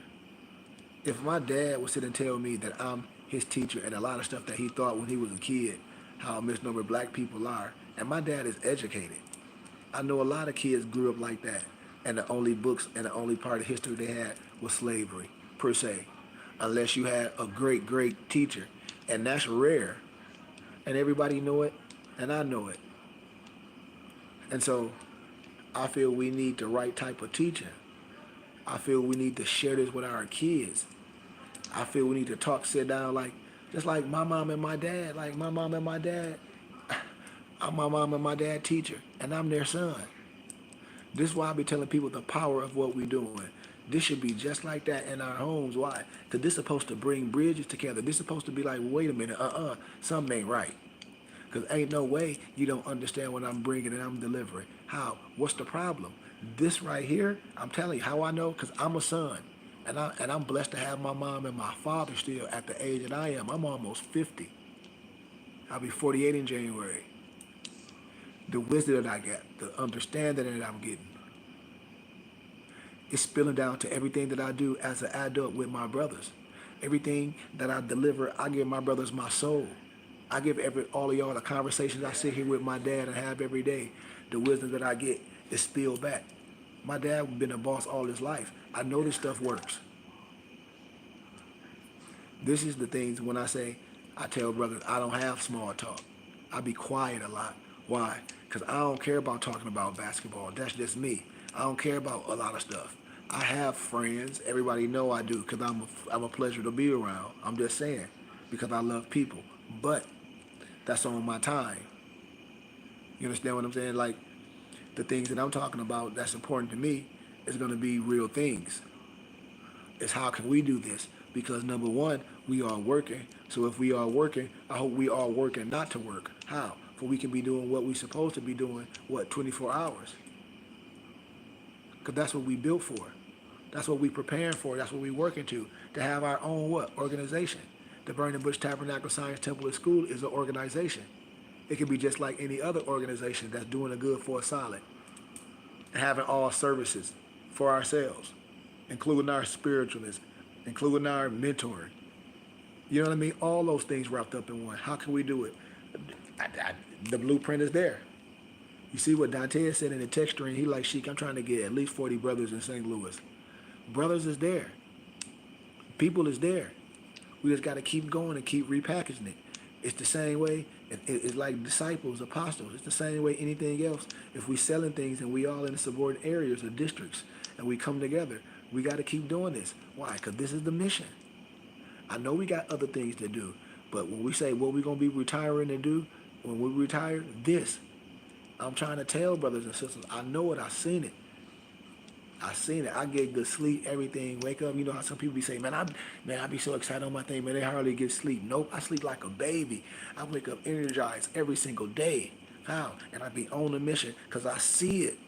If my dad would sit and tell me that I'm his teacher and a lot of stuff that he thought when he was a kid, how misnomer black people are, and my dad is educated. I know a lot of kids grew up like that, and the only books and the only part of history they had was slavery, per se. Unless you had a great, great teacher. And that's rare. And everybody know it, and I know it. And so I feel we need the right type of teaching. I feel we need to share this with our kids. I feel we need to sit down just like my mom and my dad. Like my mom and my dad, I'm my mom and my dad teacher, and I'm their son. This is why I be telling people the power of what we're doing. This should be just like that in our homes. Why? Because this is supposed to bring bridges together. This is supposed to be like, wait a minute, something ain't right. Because ain't no way you don't understand what I'm bringing and I'm delivering. How? What's the problem? This right here, I'm telling you how I know, because I'm a son. And I'm blessed to have my mom and my father still at the age that I am. I'm almost 50. I'll be 48 in January. The wisdom that I got, the understanding that I'm getting, it's spilling down to everything that I do as an adult with my brothers. Everything that I deliver, I give my brothers my soul. I give all of y'all the conversations I sit here with my dad and have every day. The wisdom that I get is spilled back. My dad been a boss all his life. I know this stuff works. This is the things when I tell brothers, I don't have small talk. I be quiet a lot. Why? Because I don't care about talking about basketball. That's just me. I don't care about a lot of stuff. I have friends. Everybody know I do because I'm a pleasure to be around. I'm just saying because I love people. But that's on my time. You understand what I'm saying? Like the things that I'm talking about that's important to me is going to be real things. It's how can we do this? Because number one, we are working. So if we are working, I hope we are working not to work. How? For we can be doing what we supposed to be doing, 24 hours? Because that's what we built for. That's what we preparing for. That's what we working to have our own organization. The Burning Bush Tabernacle Science Temple and School is an organization. It can be just like any other organization that's doing a good for a solid. And having all services for ourselves, including our spiritualism, including our mentoring. You know what I mean? All those things wrapped up in one. How can we do it? The blueprint is there. You see what Dante said in the text string? He like, Sheik, I'm trying to get at least 40 brothers in St. Louis. Brothers is there. People is there. We just got to keep going and keep repackaging it. It's the same way. It's like disciples, apostles. It's the same way anything else. If we selling things and we all in the subordinate areas or districts and we come together, we got to keep doing this. Why? Because this is the mission. I know we got other things to do, but when we say what we're going to be retiring to do, when we retire, this. I'm trying to tell brothers and sisters, I know it, I seen it. I seen it. I get good sleep, everything. Wake up. You know how some people be saying, man, I be so excited on my thing, man, they hardly get sleep. Nope, I sleep like a baby. I wake up energized every single day. How? And I be on a mission because I see it.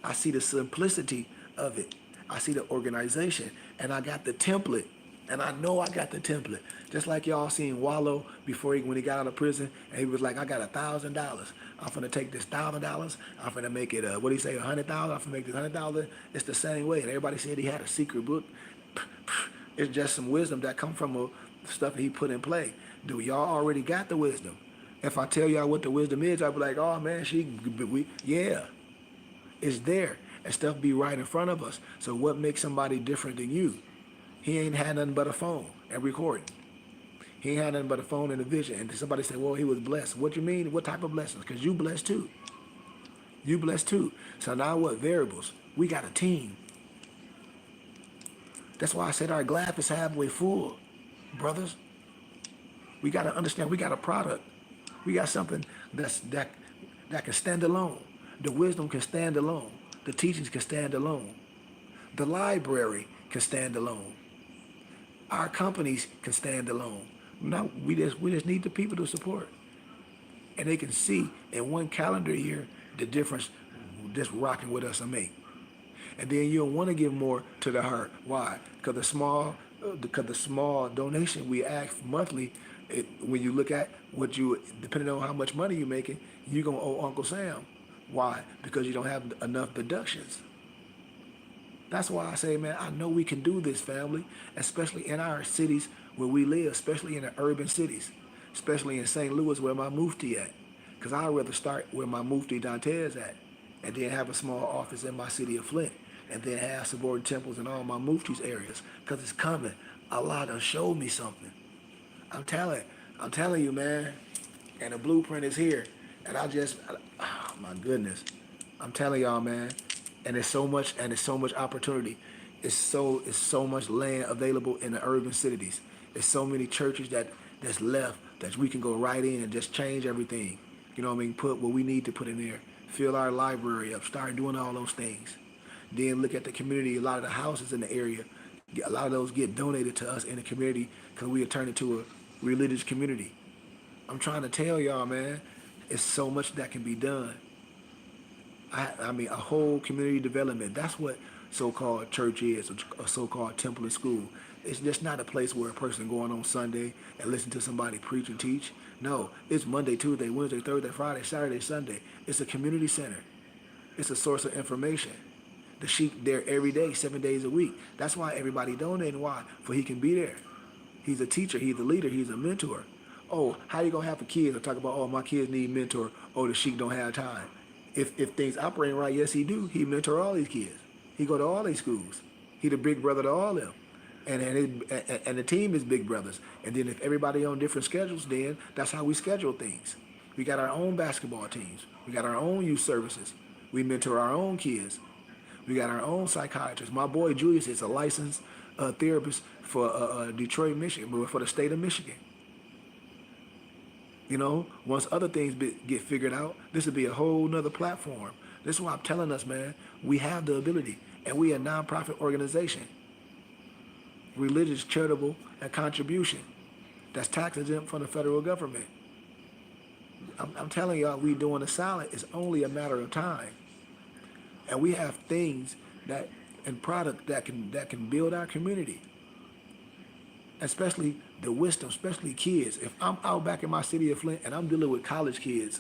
I see the simplicity of it. I see the organization, and I got the template. And I know I got the template. Just like y'all seen Wallow before when he got out of prison, and he was like, I got $1,000. I'm finna take this $1,000. I'm finna make it what do you say, 100,000? I'm finna make this 100,000. It's the same way. And everybody said he had a secret book. It's just some wisdom that come from stuff he put in play. Do y'all already got the wisdom? If I tell y'all what the wisdom is, I'll be like, oh man, yeah, it's there. And stuff be right in front of us. So what makes somebody different than you? He ain't had nothing but a phone and recording. He ain't had nothing but a phone and a vision. And somebody said, well, he was blessed. What you mean? What type of blessings? Because you blessed too. You blessed too. So now what variables? We got a team. That's why I said our glass is halfway full, brothers. We got to understand we got a product. We got something that can stand alone. The wisdom can stand alone. The teachings can stand alone. The library can stand alone. Our companies can stand alone. Now we just need the people to support, and they can see in one calendar year the difference just rocking with us will make. And then you'll want to give more to the heart. Why? Because the small donation we ask monthly, when you look at what you, depending on how much money you're making, you're gonna owe Uncle Sam. Why? Because you don't have enough deductions. That's why I say, man, I know we can do this, family, especially in our cities where we live, especially in the urban cities, especially in St. Louis where my mufti at. Because I'd rather start where my mufti Dantes at, and then have a small office in my city of Flint, and then have subordinate temples in all my mufti's areas. Because it's coming. Allah done showed me something. I'm telling you, man. And the blueprint is here. And oh my goodness. I'm telling y'all, man. And there's so much opportunity. It's so much land available in the urban cities. There's so many churches that's left that we can go right in and just change everything. You know what I mean? Put what we need to put in there. Fill our library up. Start doing all those things. Then look at the community. A lot of the houses in the area, a lot of those get donated to us in the community because we have turned into a religious community. I'm trying to tell y'all, man, it's so much that can be done. I mean, a whole community development. That's what so-called church is, a so-called temple and school. It's just not a place where a person going on Sunday and listen to somebody preach and teach. No, it's Monday, Tuesday, Wednesday, Thursday, Friday, Saturday, Sunday. It's a community center. It's a source of information. The sheik there every day, 7 days a week. That's why everybody donating. Why? For he can be there. He's a teacher. He's a leader. He's a mentor. Oh, how you gonna have for kids? I talk about, oh, my kids need mentor. Oh, the sheik don't have time. If things operating right, yes, he do. He mentor all these kids. He go to all these schools. He the big brother to all of them. And the team is big brothers. And then if everybody on different schedules, then that's how we schedule things. We got our own basketball teams. We got our own youth services. We mentor our own kids. We got our own psychiatrists. My boy Julius is a licensed therapist for Detroit, Michigan, but for the state of Michigan. You know, once other things get figured out, this will be a whole nother platform. This is why I'm telling us, man, we have the ability, and we are a nonprofit organization. Religious, charitable, and contribution. That's tax exempt from the federal government. I'm telling y'all, we doing a solid. It's only a matter of time. And we have things and product that can build our community. Especially the wisdom, especially kids. If I'm out back in my city of Flint and I'm dealing with college kids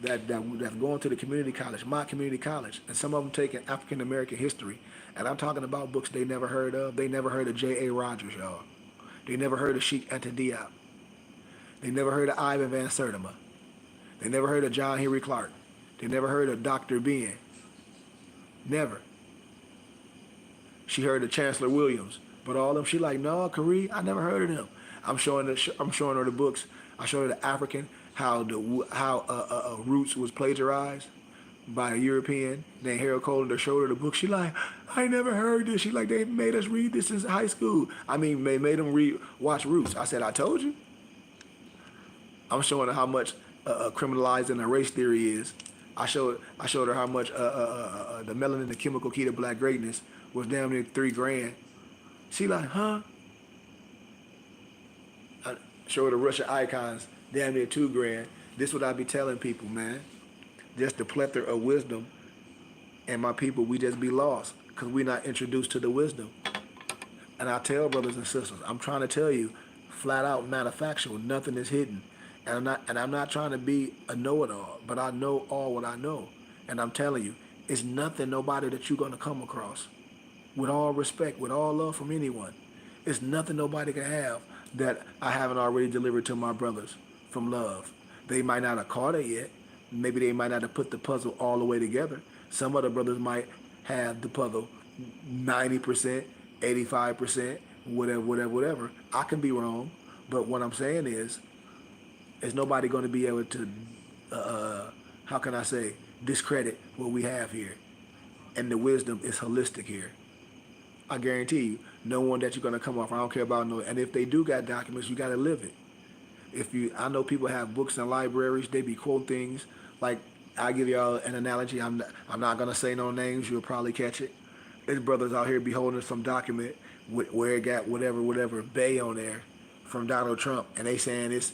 that's going to the community college, my community college, and some of them taking African American history, and I'm talking about books they never heard of. They never heard of J.A. Rogers, y'all. They never heard of Sheikh Anta Diop. They never heard of Ivan Van Sertima. They never heard of John Henry Clark. They never heard of Dr. Ben. Never. She heard of Chancellor Williams. But all of them, she like, no, Kari, I never heard of them. I'm showing her the books. I showed her the African, how Roots was plagiarized by a European named Harold Colander. Showed her the book. She like, I never heard this. She like, they made us read this in high school. I mean, they made them watch Roots. I said, I told you. I'm showing her how much criminalizing a race theory is. I showed her how much the melanin, the chemical key to black greatness, was damn near 3 grand. She like, huh? I showed her the Russian icons, damn near 2 grand. This what I be telling people, man. Just the plethora of wisdom, and my people, we just be lost because we not introduced to the wisdom. And I tell brothers and sisters, I'm trying to tell you, flat out, matter factual, nothing is hidden. And I'm not trying to be a know-it-all, but I know all what I know. And I'm telling you, it's nothing, nobody that you're gonna come across. With all respect, with all love from anyone. It's nothing nobody can have that I haven't already delivered to my brothers from love. They might not have caught it yet. Maybe they might not have put the puzzle all the way together. Some other brothers might have the puzzle 90%, 85%, whatever, whatever, whatever. I can be wrong, but what I'm saying is nobody going to be able to, how can I say, discredit what we have here. And the wisdom is holistic here. I guarantee you, no one that you're gonna come off. I don't care about no. And if they do got documents, you gotta live it. I know people have books in libraries. They be quote things like I give y'all an analogy. I'm not gonna say no names. You'll probably catch it. There's brothers out here be holding some document where it got whatever Bay on there from Donald Trump, and they saying this,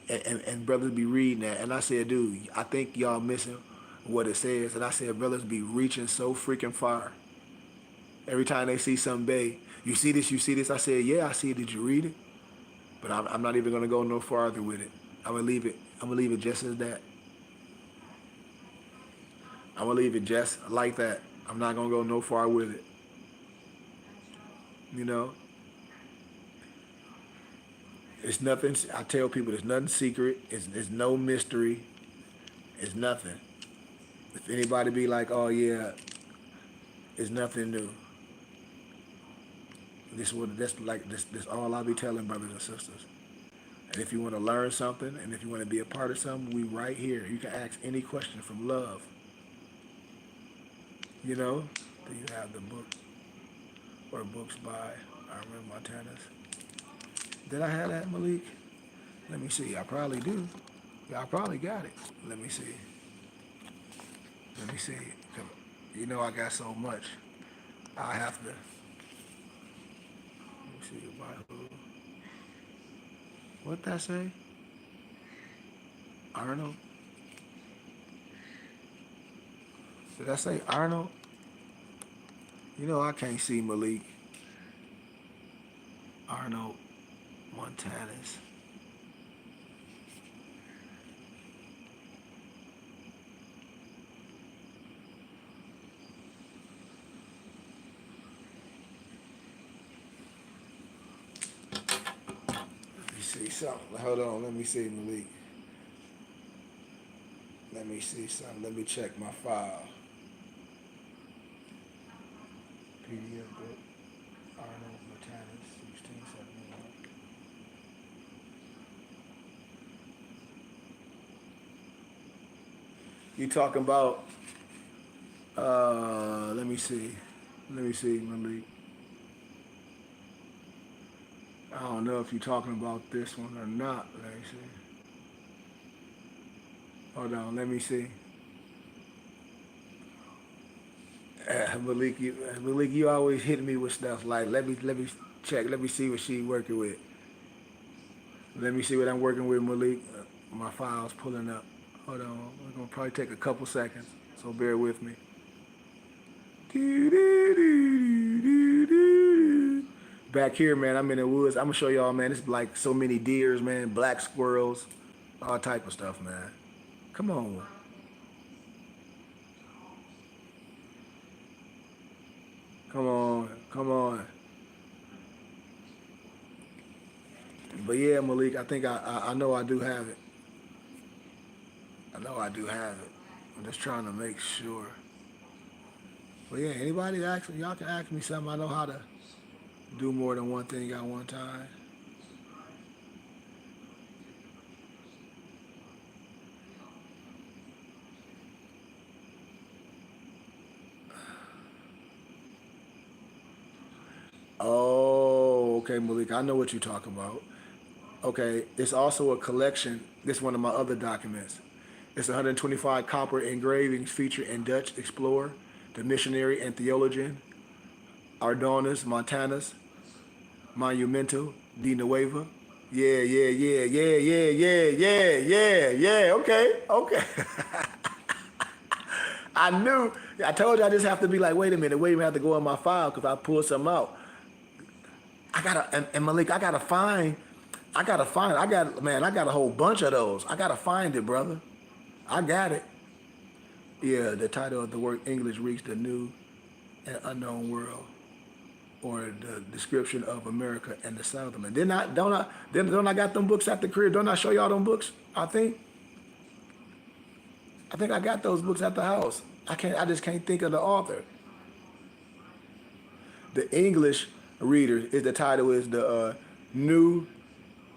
and brothers be reading that. And I said, dude, I think y'all missing what it says. And I said, brothers be reaching so freaking far. Every time they see some Bay, you see this, you see this. I said, yeah, I see it. Did you read it? But I'm not even gonna go no farther with it. I'm gonna leave it. I'm gonna leave it just as that. I'm gonna leave it just like that. I'm not gonna go no far with it. You know, it's nothing. I tell people, there's nothing secret. It's no mystery. It's nothing. If anybody be like, oh yeah, it's nothing new. This all I be telling brothers and sisters. And if you want to learn something, and if you want to be a part of something, we right here. You can ask any question from love. You know, do you have the book or books by Armin Montanus? Did I have that, Malik? Let me see. I probably do. Yeah, I probably got it. Let me see. Let me see. You know I got so much. I have to. Let me see. By who? What that say? Arnold? Did I say Arnold? You know I can't see Malik. Arnold Montanus. Let me see something. Hold on. Let me see Malik. Let me see something. Let me check my file. PDF book. Arnold Montanus, 1671. You talking about, let me see. Let me see, Malik. I don't know if you're talking about this one or not. Let me see. Hold on, let me see. Malik, you always hit me with stuff like, let me check, let me see what she working with. Let me see what I'm working with, Malik. My file's pulling up. Hold on, it's gonna probably take a couple seconds, so bear with me. Back here, man, I'm in the woods. I'm gonna show y'all, man. It's like so many deers, man, black squirrels, all type of stuff, man. Come on. Come on. Come on. But yeah, Malik, I think I know I do have it. I know I do have it. I'm just trying to make sure. But yeah, anybody ask me, y'all can ask me something. I know how to do more than one thing at one time. Oh, okay, Malik. I know what you're talking about. Okay, it's also a collection. This is one of my other documents. It's 125 copper engravings featuring Dutch explorer, the missionary and theologian Ardonus Montanus Monumento de Nueva. Yeah, yeah, yeah, yeah, yeah, yeah, yeah, yeah, yeah. Okay, okay. I knew. I told you I just have to be like, wait a minute, I have to go in my file because I pulled something out. I gotta and Malik, I gotta find. I got a whole bunch of those. I gotta find it, brother. I got it. Yeah, the title of the work English reached a new and unknown world, or the description of America and the Southland. Don't I got them books at the crib? Don't I show y'all them books? I think I got those books at the house. I just can't think of the author. The English reader is the title is the New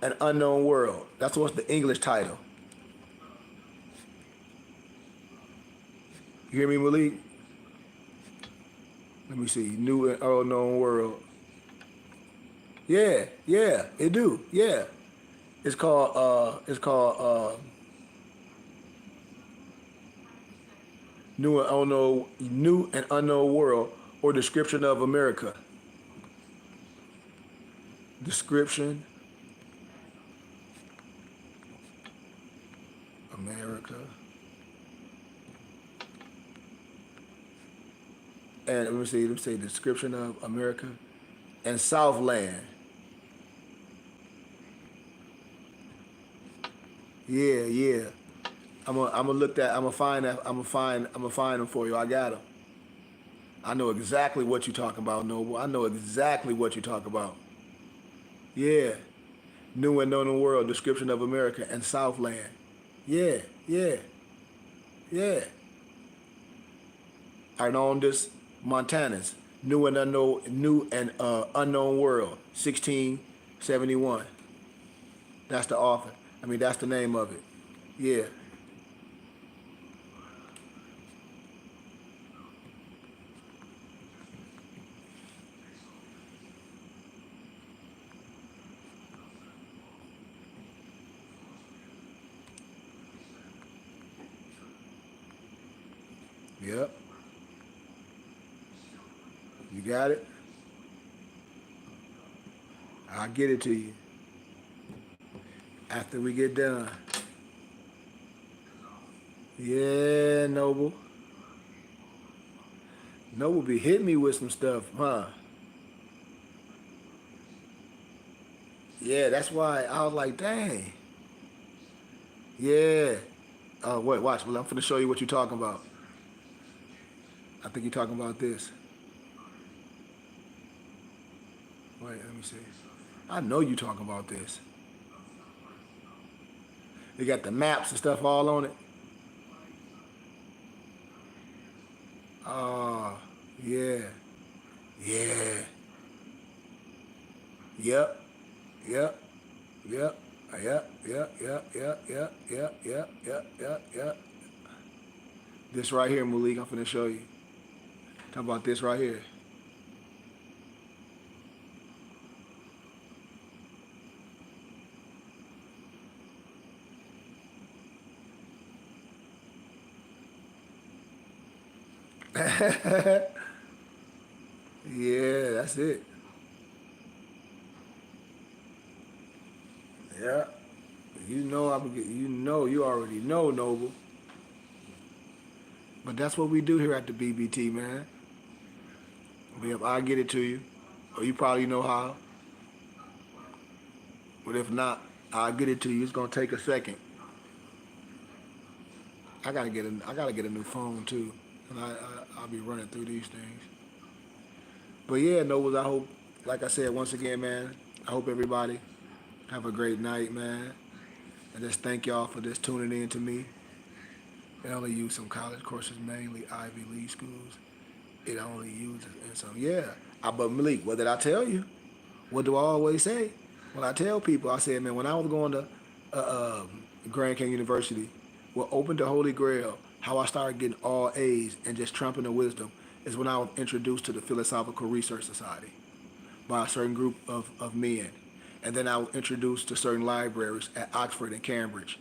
and Unknown World. That's what's the English title. You hear me, Malik? Let me see. New and Unknown World. Yeah, yeah, it do. Yeah. It's called New and Unknown World, or Description of America. Description America. And let me say Description of America and Southland. Yeah, yeah. I'm gonna look that. I'm gonna find that. I'm gonna find them for you. I got them. I know exactly what you're talking about, Noble. I know exactly what you're talking about. Yeah. New and Known World, Description of America and Southland. Yeah, yeah, yeah. Arnondus Montanus, New and Unknown World, 1671. That's the author. That's the name of it. Yeah. Yep. You got it? I'll get it to you after we get done. Yeah, Noble. Noble be hitting me with some stuff, huh? Yeah, that's why I was like, dang. Yeah. Wait, watch. Well, I'm finna show you what you're talking about. I think you're talking about this. Wait, let me see. I know you talking about this. They got the maps and stuff all on it. Oh, yeah. Yeah. Yep. Yep. Yep. Yep. Yep. Yep. Yep. Yep. Yep. Yep. Yep. Yep. Yep. This right here, Malik, I'm finna show you. Talk about this right here. Yeah, that's it. Yeah. You already know, Noble. But that's what we do here at the BBT, man. I'll get it to you. Or you probably know how. But if not, I'll get it to you. It's gonna take a second. I gotta get a new phone too. And I'll be running through these things. But yeah, Nobles, I hope, like I said, once again, man, I hope everybody have a great night, man. And just thank y'all for just tuning in to me. It only use some college courses, mainly Ivy League schools. It only uses and some, yeah. But Malik, what did I tell you? What do I always say? When I tell people, I said, man, when I was going to Grand Canyon University, what opened the Holy Grail, how I started getting all A's and just trumping the wisdom, is when I was introduced to the Philosophical Research Society by a certain group of men. And then I was introduced to certain libraries at Oxford and Cambridge.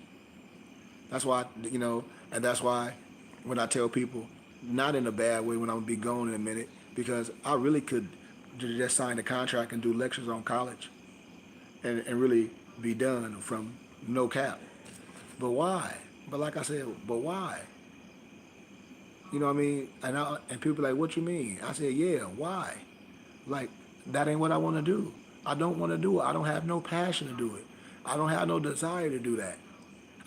That's why, and that's why when I tell people, not in a bad way when I'm gonna be gone in a minute, because I really could just sign a contract and do lectures on college and really be done from no cap. But why? But like I said, but why? You know what I mean? And people like, what you mean? I said, yeah, why? Like, that ain't what I want to do. I don't want to do it. I don't have no passion to do it. I don't have no desire to do that.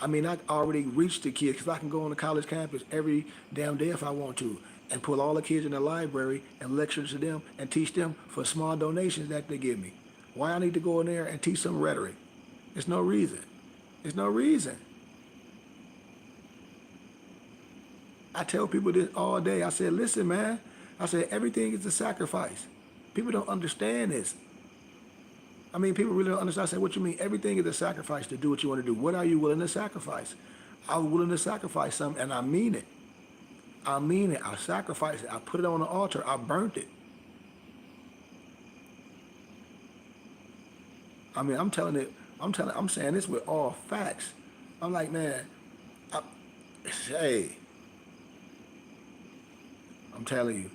I mean, I already reached the kids because I can go on the college campus every damn day if I want to and pull all the kids in the library and lecture to them and teach them for small donations that they give me. Why I need to go in there and teach some rhetoric? There's no reason. There's no reason. I tell people this all day. I said, listen, man. I said, everything is a sacrifice. People don't understand this. I mean, people really don't understand. I said, what you mean? Everything is a sacrifice to do what you want to do. What are you willing to sacrifice? I'm willing to sacrifice something, and I mean it. I mean it. I sacrificed it. I put it on the altar. I burnt it. I mean, I'm saying this with all facts. I'm like, man, I, hey, I'm telling you,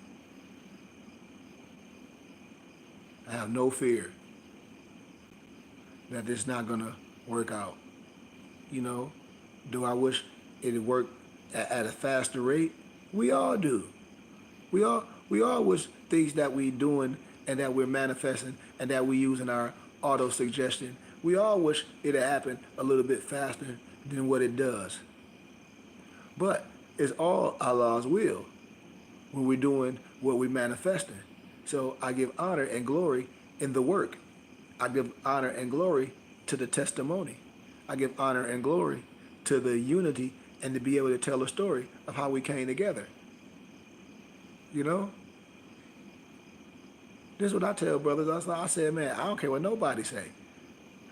I have no fear that this not gonna work out. You know, do I wish it'd work at a faster rate? We all do. We all wish things that we doing and that we're manifesting and that we use in our auto suggestion. We all wish it'd happen a little bit faster than what it does. But it's all Allah's will when we're doing what we're manifesting. So I give honor and glory in the work. I give honor and glory to the testimony. I give honor and glory to the unity and to be able to tell a story of how we came together. You know? This is what I tell brothers. I said, man, I don't care what nobody say.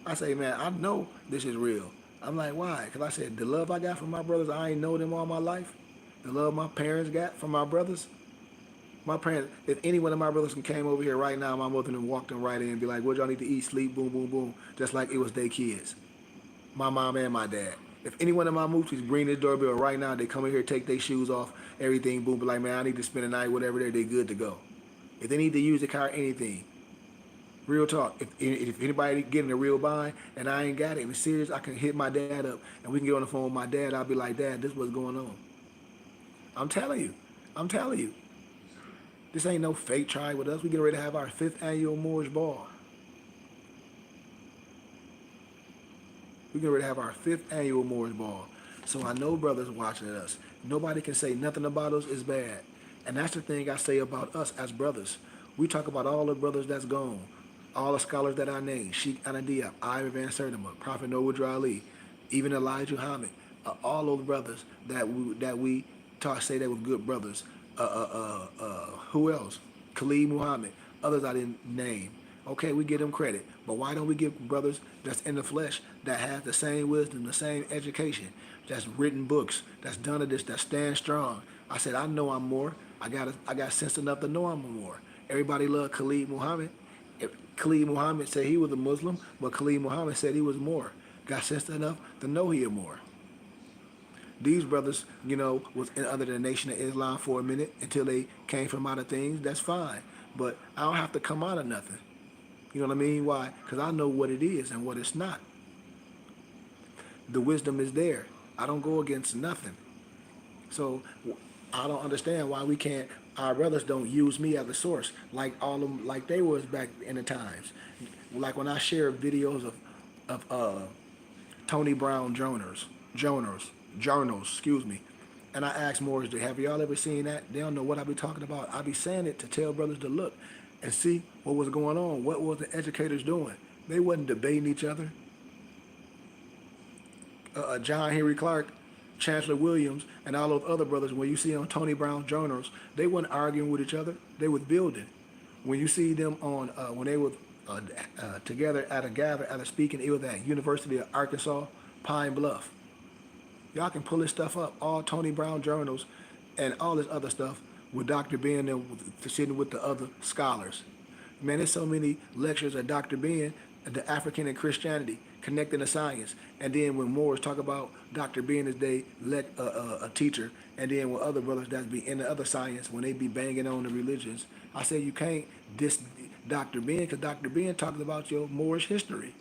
I say, man, I know this is real. I'm like, why? Because I said, the love I got from my brothers, I ain't know them all my life. The love my parents got from my brothers. My parents, if any one of my brothers came over here right now, my mother would walk them right in and be like, what y'all need to eat, sleep, boom, boom, boom. Just like it was their kids. My mom and my dad. If any one of my moochies bring this doorbell right now, they come in here, take their shoes off, everything, boom, be like, man, I need to spend the night, whatever, they good to go. If they need to use the car, anything. Real talk. If anybody getting a real bind and I ain't got it, and it's serious, I can hit my dad up and we can get on the phone with my dad. I'll be like, Dad, this is what's going on. I'm telling you. I'm telling you. This ain't no fake try with us. We getting ready to have our 5th annual Moorish Ball. We getting ready to have our 5th annual Moorish Ball. So I know brothers watching us. Nobody can say nothing about us is bad. And that's the thing I say about us as brothers. We talk about all the brothers that's gone. All the scholars that I named. Sheikh Anadiya, Ira Van Sertima, Prophet Noah Ali, even Elijah Muhammad. All those brothers that we talk say they were good brothers. Who else? Khalid Muhammad. Others I didn't name. Okay, we give them credit. But why don't we give brothers that's in the flesh that have the same wisdom, the same education, that's written books, that's done this, that stand strong? I said, I know I'm more. I got sense enough to know I'm more. Everybody loved Khalid Muhammad. Khalid Muhammad said he was a Muslim, but Khalid Muhammad said he was more. Got sense enough to know he was more. These brothers, was under the Nation of Islam for a minute until they came from out of things. That's fine. But I don't have to come out of nothing. You know what I mean? Why? Because I know what it is and what it's not. The wisdom is there. I don't go against nothing. So I don't understand why we can't, our brothers don't use me as a source like all of them, like they was back in the times. Like when I share videos of Tony Brown journals, excuse me. And I ask Morris, have y'all ever seen that? They don't know what I be talking about. I be saying it to tell brothers to look and see what was going on. What was the educators doing? They wasn't debating each other. John Henry Clark, Chancellor Williams, and all those other brothers, when you see on Tony Brown journals, they weren't arguing with each other. They was building. When you see them on, when they were together at a speaking, it was at University of Arkansas, Pine Bluff. Y'all can pull this stuff up, all Tony Brown journals and all this other stuff with Dr. Ben and sitting with the other scholars. Man, there's so many lectures of Dr. Ben the African and Christianity, connecting the science. And then when Moors talk about Dr. Ben as they let a teacher, and then with other brothers that be in the other science, when they be banging on the religions, I say you can't diss Dr. Ben because Dr. Ben talks about your Moorish history.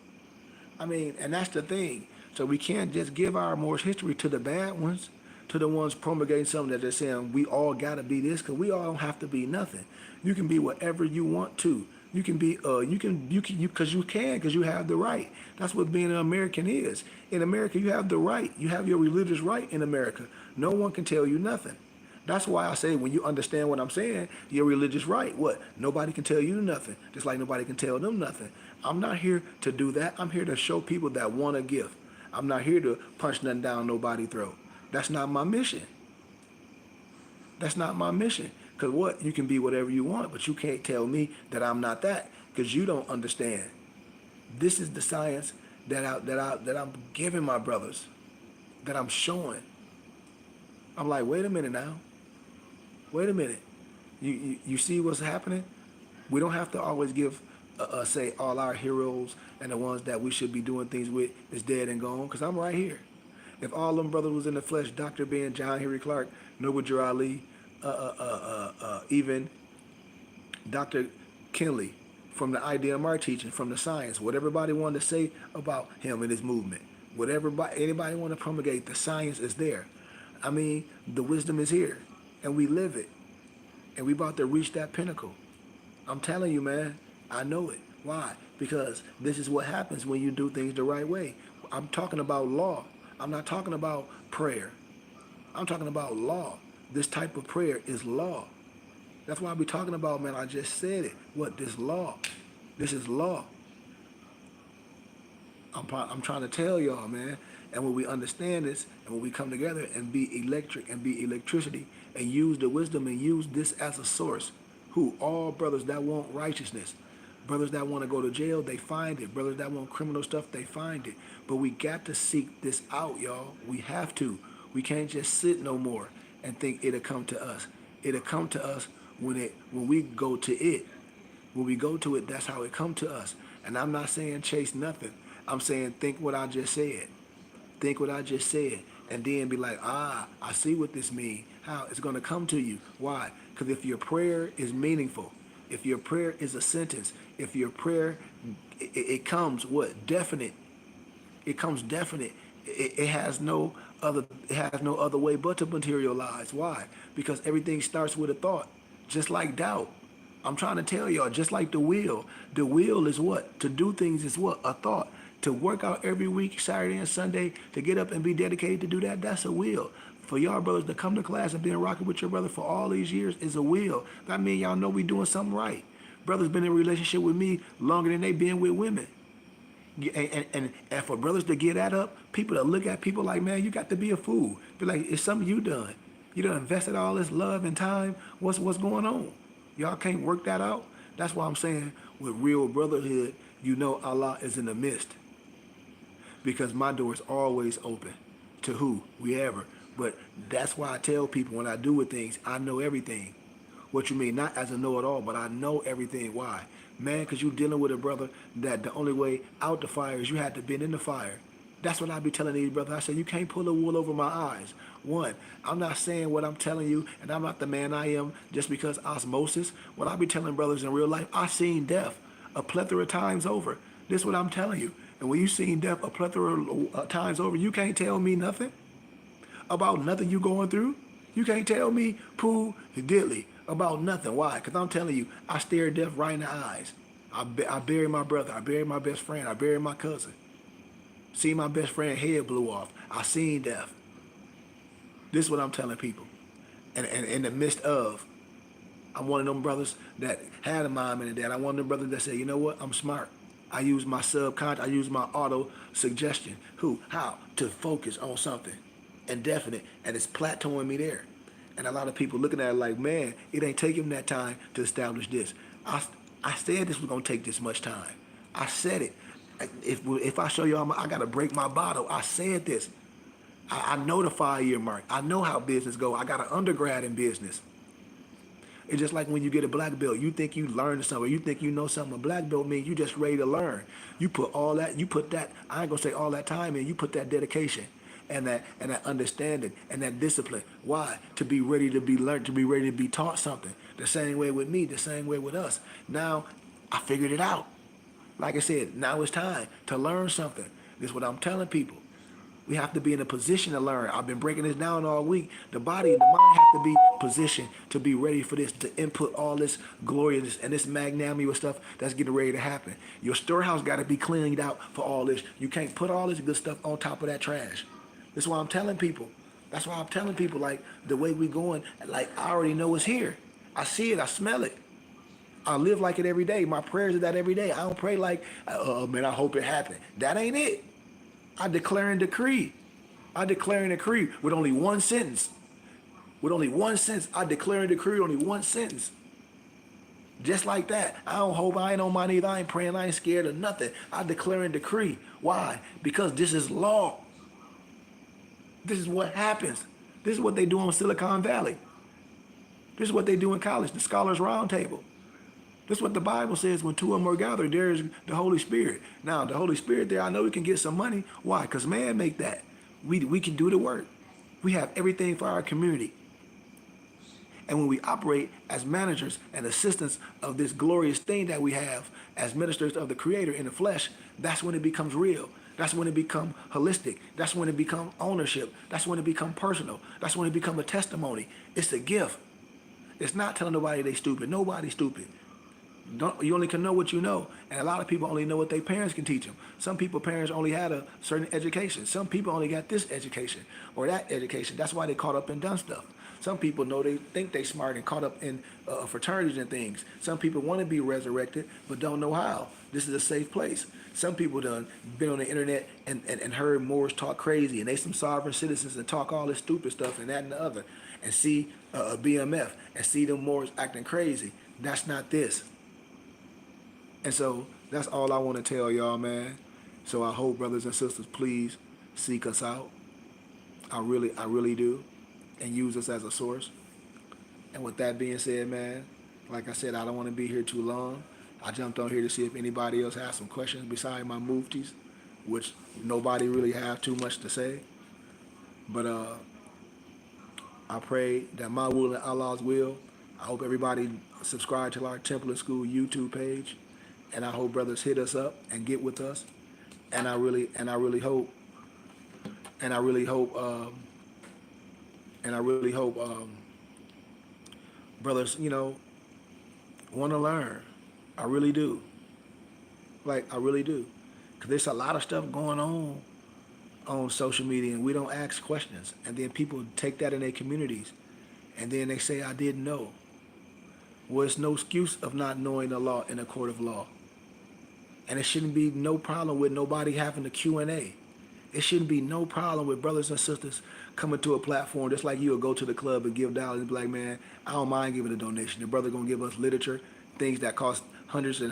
I mean, and that's the thing. So we can't just give our Moorish history to the bad ones, to the ones promulgating something that they're saying we all got to be this, because we all don't have to be nothing. You can be whatever you want to. You can be, because you have the right. That's what being an American is. In America, you have the right. You have your religious right in America. No one can tell you nothing. That's why I say when you understand what I'm saying, your religious right. What? Nobody can tell you nothing. Just like nobody can tell them nothing. I'm not here to do that. I'm here to show people that want a gift. I'm not here to punch nothing down nobody's throat. That's not my mission. That's not my mission. Because what? You can be whatever you want, but you can't tell me that I'm not that because you don't understand. This is the science that I'm giving my brothers, that I'm showing. I'm like, wait a minute now. Wait a minute. You see what's happening? We don't have to always give, say, all our heroes and the ones that we should be doing things with is dead and gone, because I'm right here. If all them brothers was in the flesh, Dr. Ben, John Henry Clark, Noble Drew Ali, even Dr. Kinley, from the IDMR teaching, from the science, what everybody wanted to say about him and his movement, whatever anybody want to promulgate, the science is there. I mean, the wisdom is here, and we live it, and we about to reach that pinnacle. I'm telling you, man, I know it. Why? Because this is what happens when you do things the right way. I'm talking about law. I'm not talking about prayer. I'm talking about law. This type of prayer is law. That's why I be talking about, man, I just said it. What? This law. This is law. I'm trying to tell y'all, man. And when we understand this, and when we come together and be electric and be electricity and use the wisdom and use this as a source, who? All brothers that want righteousness. Brothers that want to go to jail, they find it. Brothers that want criminal stuff, they find it. But we got to seek this out, y'all. We have to. We can't just sit no more and think it'll come to us. It'll come to us when we go to it. When we go to it, that's how it come to us. And I'm not saying chase nothing. I'm saying think what I just said. Think what I just said. And then be like, I see what this means. How it's going to come to you. Why? Because if your prayer is meaningful, if your prayer is a sentence, if your prayer, it comes what? Definite. It comes definite. It has no other way but to materialize. Why? Because everything starts with a thought. Just like doubt. I'm trying to tell y'all, just like the will. The will is what? To do things is what? A thought. To work out every week, Saturday and Sunday, to get up and be dedicated to do that, that's a will. For y'all brothers to come to class and been rocking with your brother for all these years is a will. That means y'all know we doing something right. Brothers been in a relationship with me longer than they been with women. And for brothers to get that up, people that look at people like, man, you got to be a fool. Be like, it's something you done. You done invested all this love and time. What's going on? Y'all can't work that out? That's why I'm saying with real brotherhood, you know Allah is in the midst. Because my door is always open to who? Whoever. But that's why I tell people when I do with things, I know everything. What you mean? Not as a know-it-all, but I know everything. Why? Man, because you dealing with a brother that the only way out the fire is you had to been in the fire. That's what I be telling these brothers. I say, you can't pull the wool over my eyes. One, I'm not saying what I'm telling you, and I'm not the man I am just because osmosis. What I be telling brothers in real life, I seen death a plethora of times over. This is what I'm telling you. And when you seen death a plethora of times over, you can't tell me nothing about nothing you going through. You can't tell me poo diddly about nothing. Why? Because I'm telling you, I stare death right in the eyes. I buried my brother. I buried my best friend. I buried my cousin. See my best friend head blew off. I seen death. This is what I'm telling people. And in the midst of, I'm one of them brothers that had a mom and a dad. I'm one of them brothers that said, you know what? I'm smart. I use my subconscious. I use my auto suggestion. How? To focus on something indefinite. And it's plateauing me there. And a lot of people looking at it like, man, it ain't taking that time to establish this. I said this was going to take this much time. I said it. If I show you, I got to break my bottle. I said this. I know the 5-year mark. I know how business go. I got an undergrad in business. It's just like when you get a black belt, you think you learned something, you think you know something. A black belt means you just ready to learn. You put that, I ain't gonna say all that time in, you put that dedication and that understanding and that discipline. Why? To be ready to be learned, to be ready to be taught something. The same way with me, the same way with us. Now I figured it out. Like I said, now it's time to learn something. This is what I'm telling people. We have to be in a position to learn. I've been breaking this down all week. The body and the mind have to be positioned to be ready for this, to input all this glorious and this magnanimous stuff that's getting ready to happen. Your storehouse got to be cleaned out for all this. You can't put all this good stuff on top of that trash. That's why I'm telling people. That's why I'm telling people, like, the way we going, like, I already know it's here. I see it. I smell it. I live like it every day. My prayers are that every day. I don't pray like, man, I hope it happened. That ain't it. I declare and decree. I declare and decree with only one sentence. With only one sentence. I declare and decree only one sentence. Just like that. I don't hope, I ain't on my knees. I ain't praying. I ain't scared of nothing. I declare and decree. Why? Because this is law. This is what happens. This is what they do in Silicon Valley. This is what they do in college, the Scholars Roundtable. This is what the Bible says, when two or more gather, there is the Holy Spirit. Now, the Holy Spirit there, I know we can get some money. Why? Because man make that. We can do the work. We have everything for our community. And when we operate as managers and assistants of this glorious thing that we have as ministers of the Creator in the flesh, that's when it becomes real. That's when it becomes holistic. That's when it becomes ownership. That's when it becomes personal. That's when it becomes a testimony. It's a gift. It's not telling nobody they stupid. Nobody's stupid. You only can know what you know, and a lot of people only know what their parents can teach them. Some people parents only had a certain education. Some people only got this education or that education. That's why they caught up and done stuff. Some people know they think they smart and caught up in fraternities and things. Some people want to be resurrected but don't know how. This is a safe place. Some people done been on the internet and heard Moors talk crazy, and they some sovereign citizens and talk all this stupid stuff and that and the other, and see a BMF and see them Moors acting crazy. That's not this. And so that's all I want to tell y'all, man. So I hope, brothers and sisters, please seek us out. I really do. And use us as a source. And with that being said, man, like I said, I don't want to be here too long. I jumped on here to see if anybody else has some questions besides my muftis, which nobody really have too much to say. But I pray that my will and Allah's will. I hope everybody subscribe to our Temple and School YouTube page. And I hope brothers hit us up and get with us. And I really hope brothers, want to learn. I really do. Like, I really do. Because there's a lot of stuff going on social media, and we don't ask questions. And then people take that in their communities. And then they say, I didn't know. Well, it's no excuse of not knowing the law in a court of law. And it shouldn't be no problem with nobody having a Q&A. It shouldn't be no problem with brothers and sisters coming to a platform just like you would go to the club and give dollars and be like, man, I don't mind giving a donation. The brother going to give us literature, things that cost hundreds and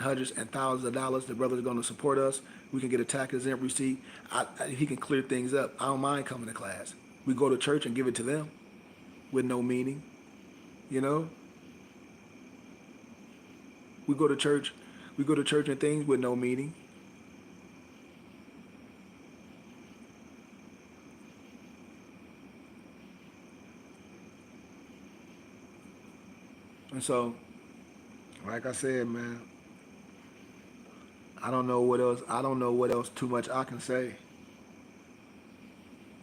thousands of dollars. The brother's going to support us. We can get a tax exempt receipt. He can clear things up. I don't mind coming to class. We go to church and give it to them with no meaning, We go to church and things with no meaning. And so, like I said, man, I don't know what else too much I can say.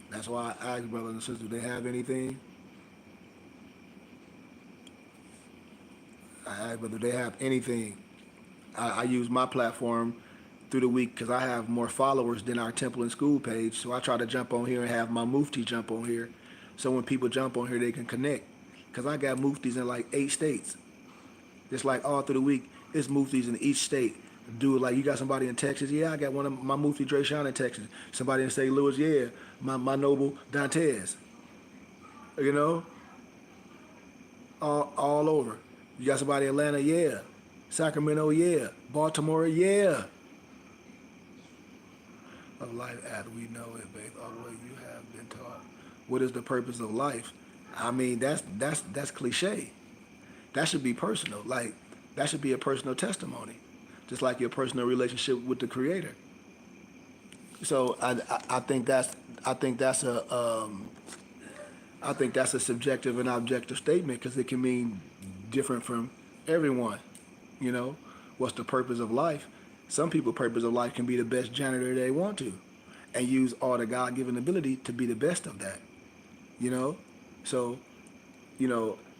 That's why I ask brothers and sisters, do they have anything? I ask whether they have anything. I use my platform through the week because I have more followers than our Temple and School page. So I try to jump on here and have my mufti jump on here. So when people jump on here, they can connect. Because I got muftis in like 8 states. Just like all through the week, it's muftis in each state. Dude, like, you got somebody in Texas? Yeah, I got one of my mufti Dre Sean in Texas. Somebody in St. Louis? Yeah, my noble Dantes. All over. You got somebody in Atlanta? Yeah. Sacramento? Yeah. Baltimore? Yeah. Of life as we know it, based on what you have been taught. What is the purpose of life? I mean, that's cliche. That should be personal. Like, that should be a personal testimony, just like your personal relationship with the Creator. So I think that's a subjective and objective statement because it can mean different from everyone. You know, what's the purpose of life? Some people's purpose of life can be the best janitor they want to, and use all the God-given ability to be the best of that. You know, so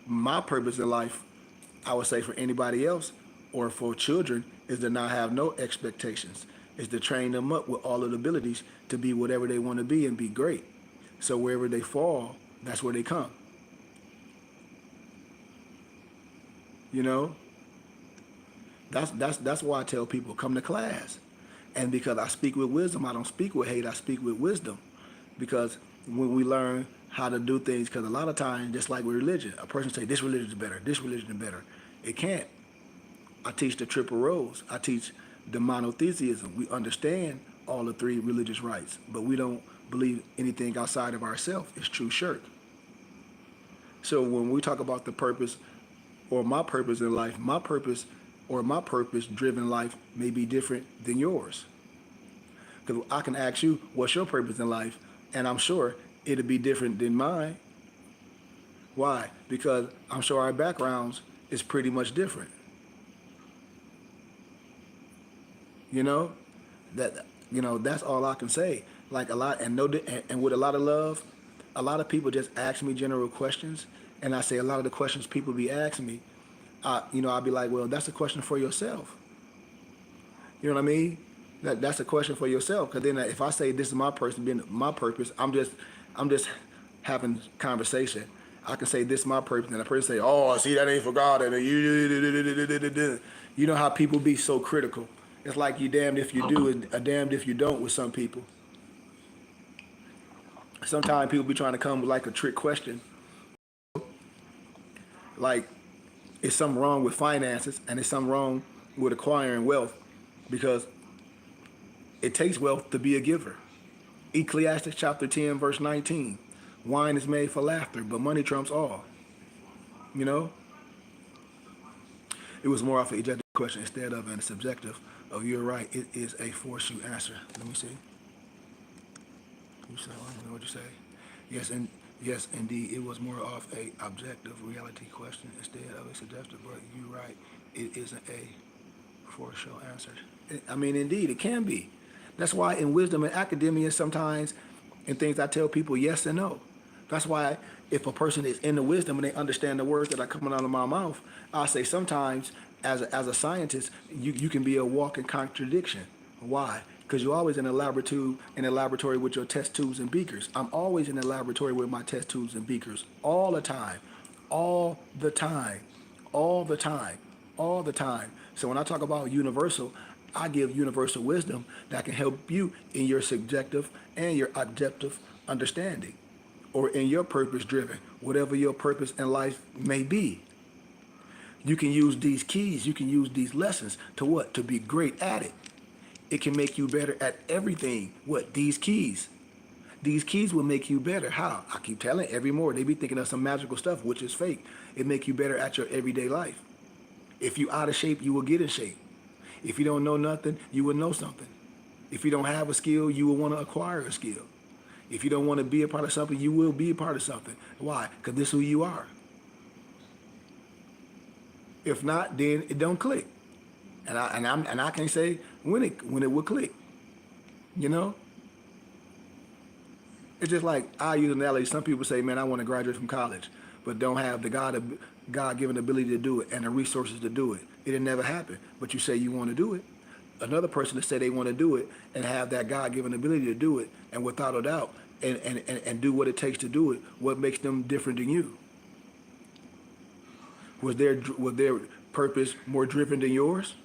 my purpose in life, I would say for anybody else or for children, is to not have no expectations. Is to train them up with all of the abilities to be whatever they want to be and be great. So wherever they fall, that's where they come. You know, that's why I tell people come to class. And because I speak with wisdom, I don't speak with hate. I speak with wisdom. Because when we learn how to do things, because a lot of times, just like with religion, a person say this religion is better, this religion is better. It can't. I teach the triple roles. I teach the monotheism. We understand all the three religious rites, but we don't believe anything outside of ourselves is true shirk. So when we talk about the purpose or my purpose in life, my purpose or my purpose-driven life may be different than yours. Because I can ask you, what's your purpose in life? And I'm sure it'll be different than mine. Why? Because I'm sure our backgrounds is pretty much different. You know, that's all I can say. Like a lot, and with a lot of love, a lot of people just ask me general questions, and I say a lot of the questions people be asking me, I'll be like, well, that's a question for yourself. You know what I mean? That's a question for yourself. Because then if I say this is my person, being my purpose, I'm just having conversation. I can say this is my purpose, and the person say, oh, see, that ain't for God, and you know how people be so critical. It's like you damned if you do and a damned if you don't with some people. Sometimes people be trying to come with like a trick question. Like, is something wrong with finances and is something wrong with acquiring wealth? Because it takes wealth to be a giver. Ecclesiastes chapter 10, verse 19. Wine is made for laughter, but money trumps all. You know? It was more of an objective question instead of a subjective. Oh, you're right. It is a force you answer. Let me see. You said, I don't know what you say. Yes, indeed. It was more of a objective reality question instead of a subjective. But you're right. It isn't a force you answer. I mean, indeed, it can be. That's why in wisdom and academia sometimes, in things I tell people yes and no. That's why if a person is in the wisdom and they understand the words that are coming out of my mouth, I say sometimes as a scientist, you can be a walking contradiction. Why? Because you're always in a laboratory with your test tubes and beakers. I'm always in the laboratory with my test tubes and beakers all the time, all the time, all the time, all the time. So when I talk about universal, I give universal wisdom that can help you in your subjective and your objective understanding, or in your purpose driven, whatever your purpose in life may be. You can use these keys, you can use these lessons to what? To be great at it. It can make you better at everything. What? These keys. These keys will make you better. How? I keep telling every more. They be thinking of some magical stuff, which is fake. It make you better at your everyday life. If you out of shape, you will get in shape. If you don't know nothing, you will know something. If you don't have a skill, you will want to acquire a skill. If you don't want to be a part of something, you will be a part of something. Why? Because this is who you are. If not, then it don't click. And I can't say when it will click. You know? It's just like I use an analogy. Some people say, man, I want to graduate from college, but don't have the God-given ability to do it and the resources to do it. It'll never happen. But you say you want to do it. Another person to say they want to do it and have that God-given ability to do it, and without a doubt, and do what it takes to do it, what makes them different than you? Was their purpose more driven than yours?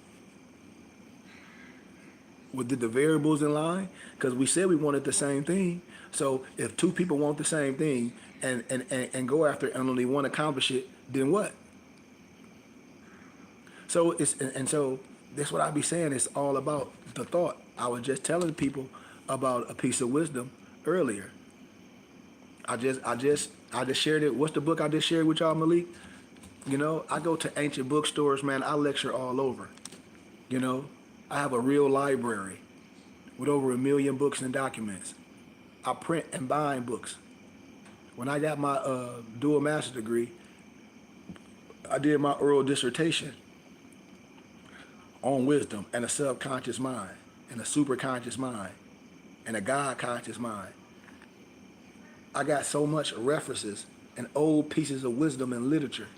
Did the variables in line? Because we said we wanted the same thing. So if two people want the same thing and go after it and only one accomplish it, then what? So so that's what I be saying. It's all about the thought. I was just telling people about a piece of wisdom earlier. I just shared it. What's the book I just shared with y'all, Malik? You know, I go to ancient bookstores, man. I lecture all over. You know, I have a real library with over 1 million books and documents. I print and bind books. When I got my dual master's degree, I did my oral dissertation on wisdom and a subconscious mind and a superconscious mind and a God conscious mind. I got so much references and old pieces of wisdom and literature.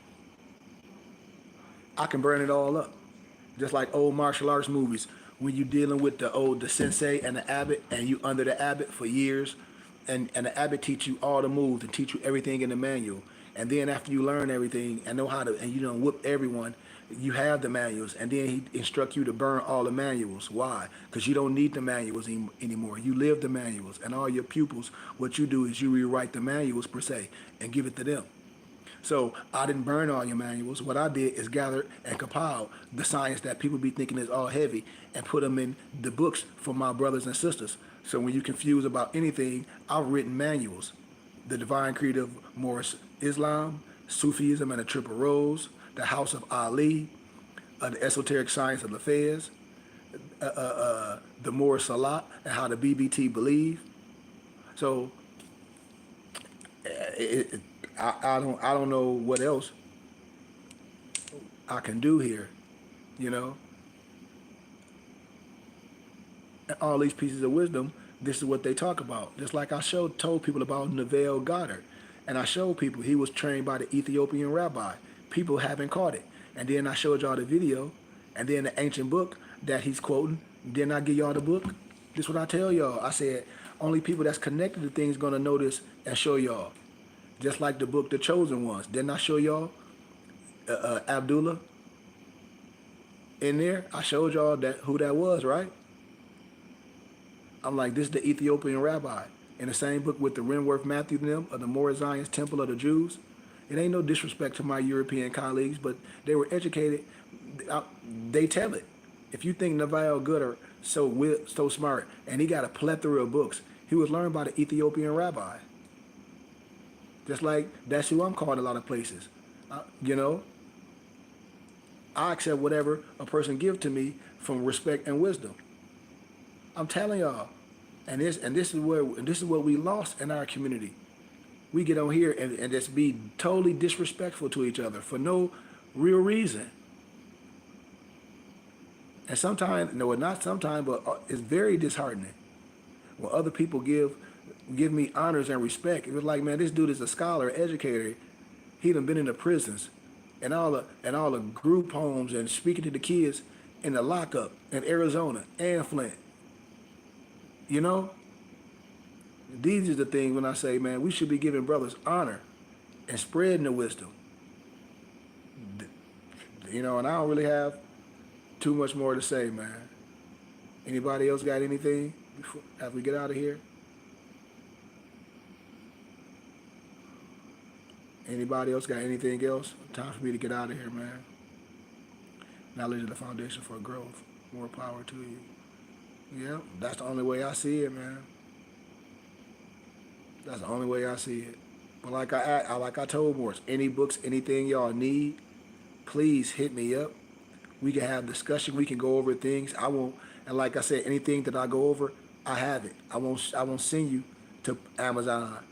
I can burn it all up. Just like old martial arts movies, when you dealing with the sensei and the abbot, and you under the abbot for years, and the abbot teach you all the moves and teach you everything in the manual. And then after you learn everything and know how to, and you don't whoop everyone, you have the manuals, and then he instruct you to burn all the manuals. Why? Because you don't need the manuals anymore. You live the manuals, and all your pupils, what you do is you rewrite the manuals per se and give it to them. So I didn't burn all your manuals. What I did is gather and compile the science that people be thinking is all heavy and put them in the books for my brothers and sisters. So when you're confused about anything, I've written manuals. The Divine Creed of Moorish Islam, Sufism and the Triple Rose, the House of Ali, the Esoteric Science of the Fez, the Moorish Salat, and how the BBT believe. So I don't know what else I can do here, you know. And all these pieces of wisdom, this is what they talk about. Just like I told people about Neville Goddard, and I showed people he was trained by the Ethiopian rabbi. People haven't caught it, and then I showed y'all the video, and then the ancient book that he's quoting. Then I give y'all the book. This is what I tell y'all. I said only people that's connected to things gonna know this and show y'all. Just like the book, The Chosen Ones. Didn't I show y'all Abdullah in there? I showed y'all who that was, right? I'm like, this is the Ethiopian rabbi. In the same book with the Renworth Matthew and them of the Morazanians Temple of the Jews. It ain't no disrespect to my European colleagues, but they were educated. They tell it. If you think Neville Goddard so smart, and he got a plethora of books, he was learned by the Ethiopian rabbi. Just like that's who I'm called a lot of places. You know, I accept whatever a person give to me from respect and wisdom. I'm telling y'all, and this is what we lost in our community. We get on here and just be totally disrespectful to each other for no real reason. And sometimes, no, not sometimes, but it's very disheartening when other people give me honors and respect. It was like, man, this dude is a scholar, educator. He done been in the prisons and all the group homes and speaking to the kids in the lockup in Arizona and Flint. You know, these are the things when I say, man, we should be giving brothers honor and spreading the wisdom. You know, and I don't really have too much more to say, man. Anybody else got anything after we get out of here? Anybody else got anything else? Time for me to get out of here, man. Knowledge is the foundation for growth. More power to you. Yeah, that's the only way I see it, man. That's the only way I see it. But like I told Morris, any books, anything y'all need, please hit me up. We can have discussion. We can go over things. I won't. And like I said, anything that I go over, I have it. I won't send you to Amazon,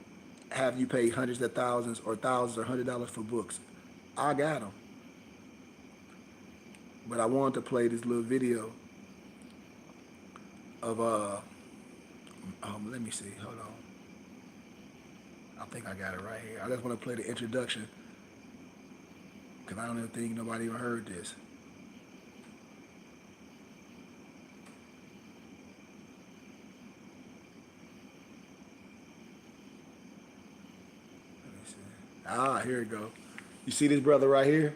have you pay hundreds of thousands or thousands or $100 for books. I got them. But I wanted to play this little video of let me see. Hold on. I think I got it right here. I just want to play the introduction because I don't even think nobody even heard this. Ah, here we go. You see this brother right here?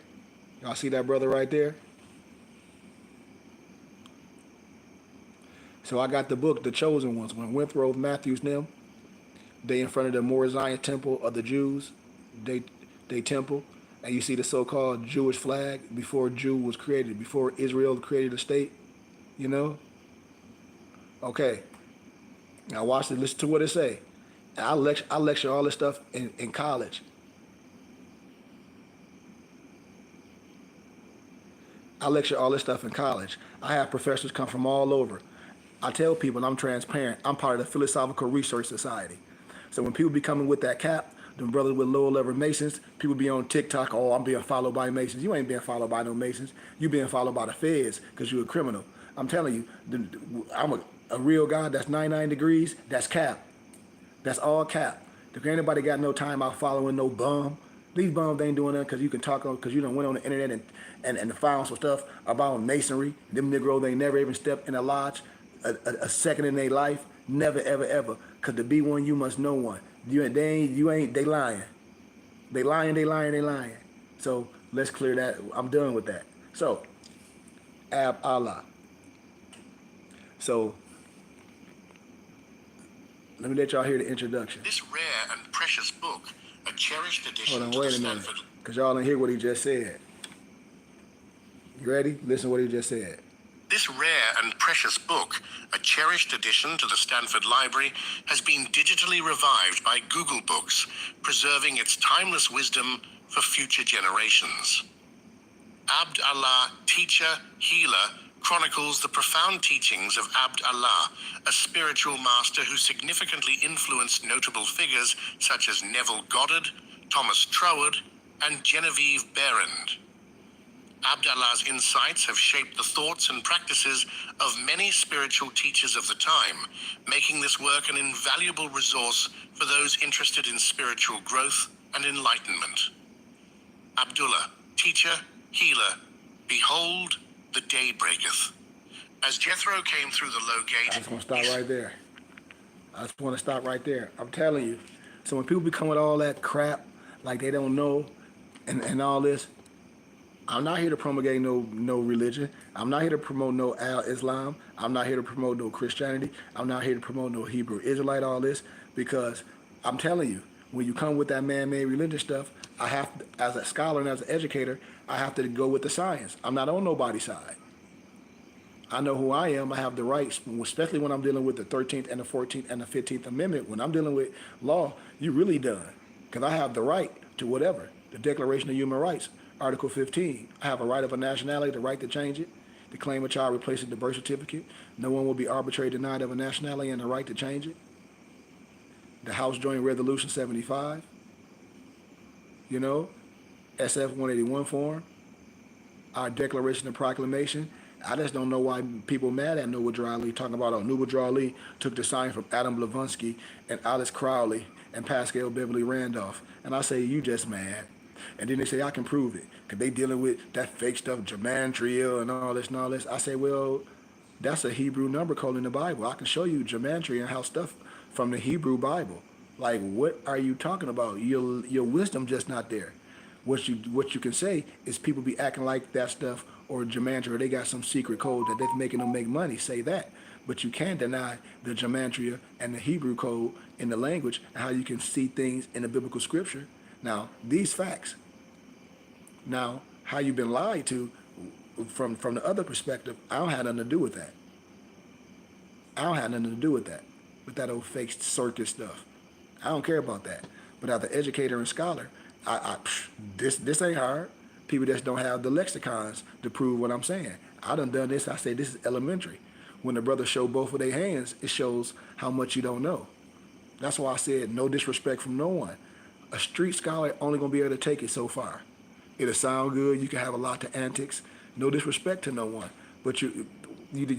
Y'all see that brother right there? So I got the book, The Chosen Ones, when Winthrop Matthews them, they in front of the Morazanian Temple of the Jews, they temple, and you see the so-called Jewish flag before Jew was created, before Israel created a state, you know? Okay. Now watch it, listen to what it say. I lecture all this stuff in college. I lecture all this stuff in college. I have professors come from all over. I tell people I'm transparent. I'm part of the Philosophical Research Society. So when people be coming with that cap, them brothers with lower level Masons, people be on TikTok, oh, I'm being followed by Masons. You ain't being followed by no Masons. You being followed by the feds because you're a criminal. I'm telling you, I'm a real guy that's 99 degrees, that's cap. That's all cap. If anybody got no time out following no bum, these bums ain't doing that because you can talk on, because you done went on the internet and found some stuff about masonry. Them Negroes ain't never even stepped in a lodge a second in their life. Never, ever, ever. Because to be one, you must know one. They lying. They lying. So let's clear that. I'm done with that. So, Allah. So, let me let y'all hear the introduction. This rare and precious book, a cherished edition Hold on, wait a minute. Because y'all didn't hear what he just said. You ready? Listen to what he just said. This rare and precious book, a cherished addition to the Stanford Library, has been digitally revived by Google Books, preserving its timeless wisdom for future generations. Abd Allah, teacher, healer, chronicles the profound teachings of Abd Allah, a spiritual master who significantly influenced notable figures such as Neville Goddard, Thomas Troward, and Genevieve Behrend. Abd Allah's insights have shaped the thoughts and practices of many spiritual teachers of the time, making this work an invaluable resource for those interested in spiritual growth and enlightenment. Abdullah, teacher, healer, behold, the day breaketh. As Jethro came through the low gate... I just want to stop right there. I'm telling you. So when people become with all that crap, like they don't know, and all this, I'm not here to promulgate no religion. I'm not here to promote no Islam. I'm not here to promote no Christianity. I'm not here to promote no Hebrew Israelite, all this, because I'm telling you, when you come with that man-made religious stuff, I have to, as a scholar and as an educator, I have to go with the science. I'm not on nobody's side. I know who I am. I have the rights, especially when I'm dealing with the 13th and the 14th and the 15th Amendment. When I'm dealing with law, you really done, because I have the right to whatever. The Declaration of Human Rights. Article 15, I have a right of a nationality, the right to change it, to claim a child replaces the birth certificate. No one will be arbitrarily denied of a nationality and the right to change it. The House Joint Resolution 75, SF 181 form, our Declaration and Proclamation. I just don't know why people mad at Noble Drew Ali, talking about Noble Drew Ali took the sign from Adam Blavatsky and Alice Crowley and Pascal Beverly Randolph. And I say, you just mad. And then they say, I can prove it, because they dealing with that fake stuff, Gematria and all this. I say, well, that's a Hebrew number code in the Bible. I can show you Gematria and how stuff from the Hebrew Bible. Like, what are you talking about? Your wisdom just not there. What you can say is people be acting like that stuff or Gematria, they got some secret code that they're making them make money. Say that. But you can't deny the Gematria and the Hebrew code in the language and how you can see things in the biblical scripture. Now, these facts. Now, how you've been lied to from the other perspective, I don't have nothing to do with that. With that old fake circus stuff. I don't care about that. But as an educator and scholar, this ain't hard. People just don't have the lexicons to prove what I'm saying. I done this. I say this is elementary. When the brothers show both of their hands, it shows how much you don't know. That's why I said no disrespect from no one. A street scholar only gonna be able to take it so far. It'll sound good. You can have a lot of antics. No disrespect to no one, but you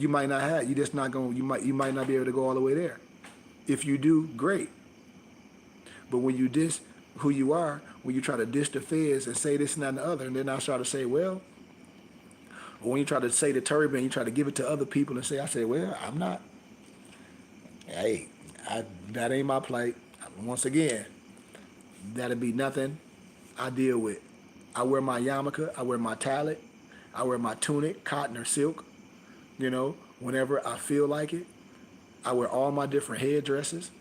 might not have. You just not gonna. You might not be able to go all the way there. If you do, great. But when you diss who you are, when you try to diss the feds and say this and that and the other, and then I try to say, well, or when you try to say the turban, you try to give it to other people and say, I say, well, I'm not. Hey, that ain't my plight. Once again. That'll be nothing I deal with. I wear my yarmulke, I wear my tallit, I wear my tunic, cotton or silk, whenever I feel like it. I wear all my different headdresses.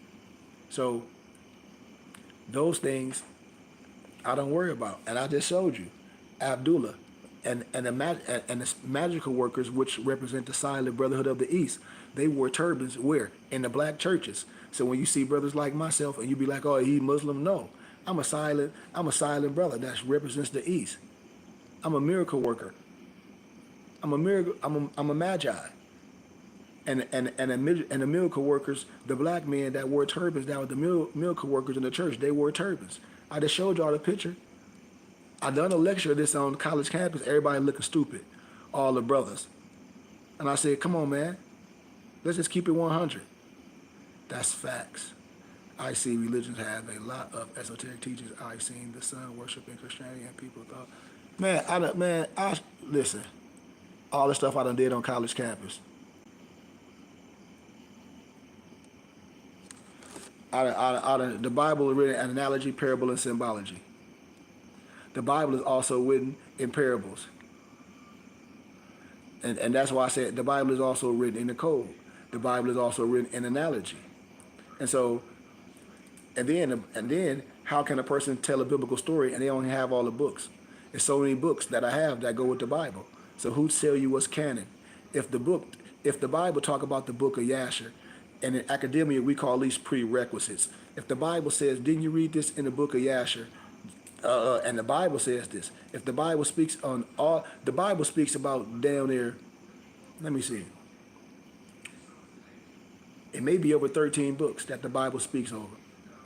So those things I don't worry about. And I just showed you Abdullah and the magical workers, which represent the Silent Brotherhood of the East. They wore turbans where? In the black churches. So when you see brothers like myself and you be like, oh, he Muslim, no. I'm a silent brother that represents the East. I'm a miracle worker. I'm a miracle. I'm a magi. And the miracle workers, the black men that wore turbans, that were the miracle workers in the church. They wore turbans. I just showed y'all the picture. I done a lecture of this on college campus. Everybody looking stupid, all the brothers. And I said, come on, man, let's just keep it 100. That's facts. I see religions have a lot of esoteric teachings. I've seen the sun worship in Christianity, and people thought, I listen. All the stuff I done did on college campus. The Bible is written in analogy, parable, and symbology. The Bible is also written in parables. And that's why I said the Bible is also written in the code. The Bible is also written in analogy. And so, and then how can a person tell a biblical story and they only have all the books? There's so many books that I have that go with the Bible. So who tell you what's canon? If the Bible talk about the book of Yasher, and in academia we call these prerequisites. If the Bible says, didn't you read this in the book of Yasher? And the Bible says this. If the Bible speaks on all, the Bible speaks about down there. Let me see. It may be over 13 books that the Bible speaks over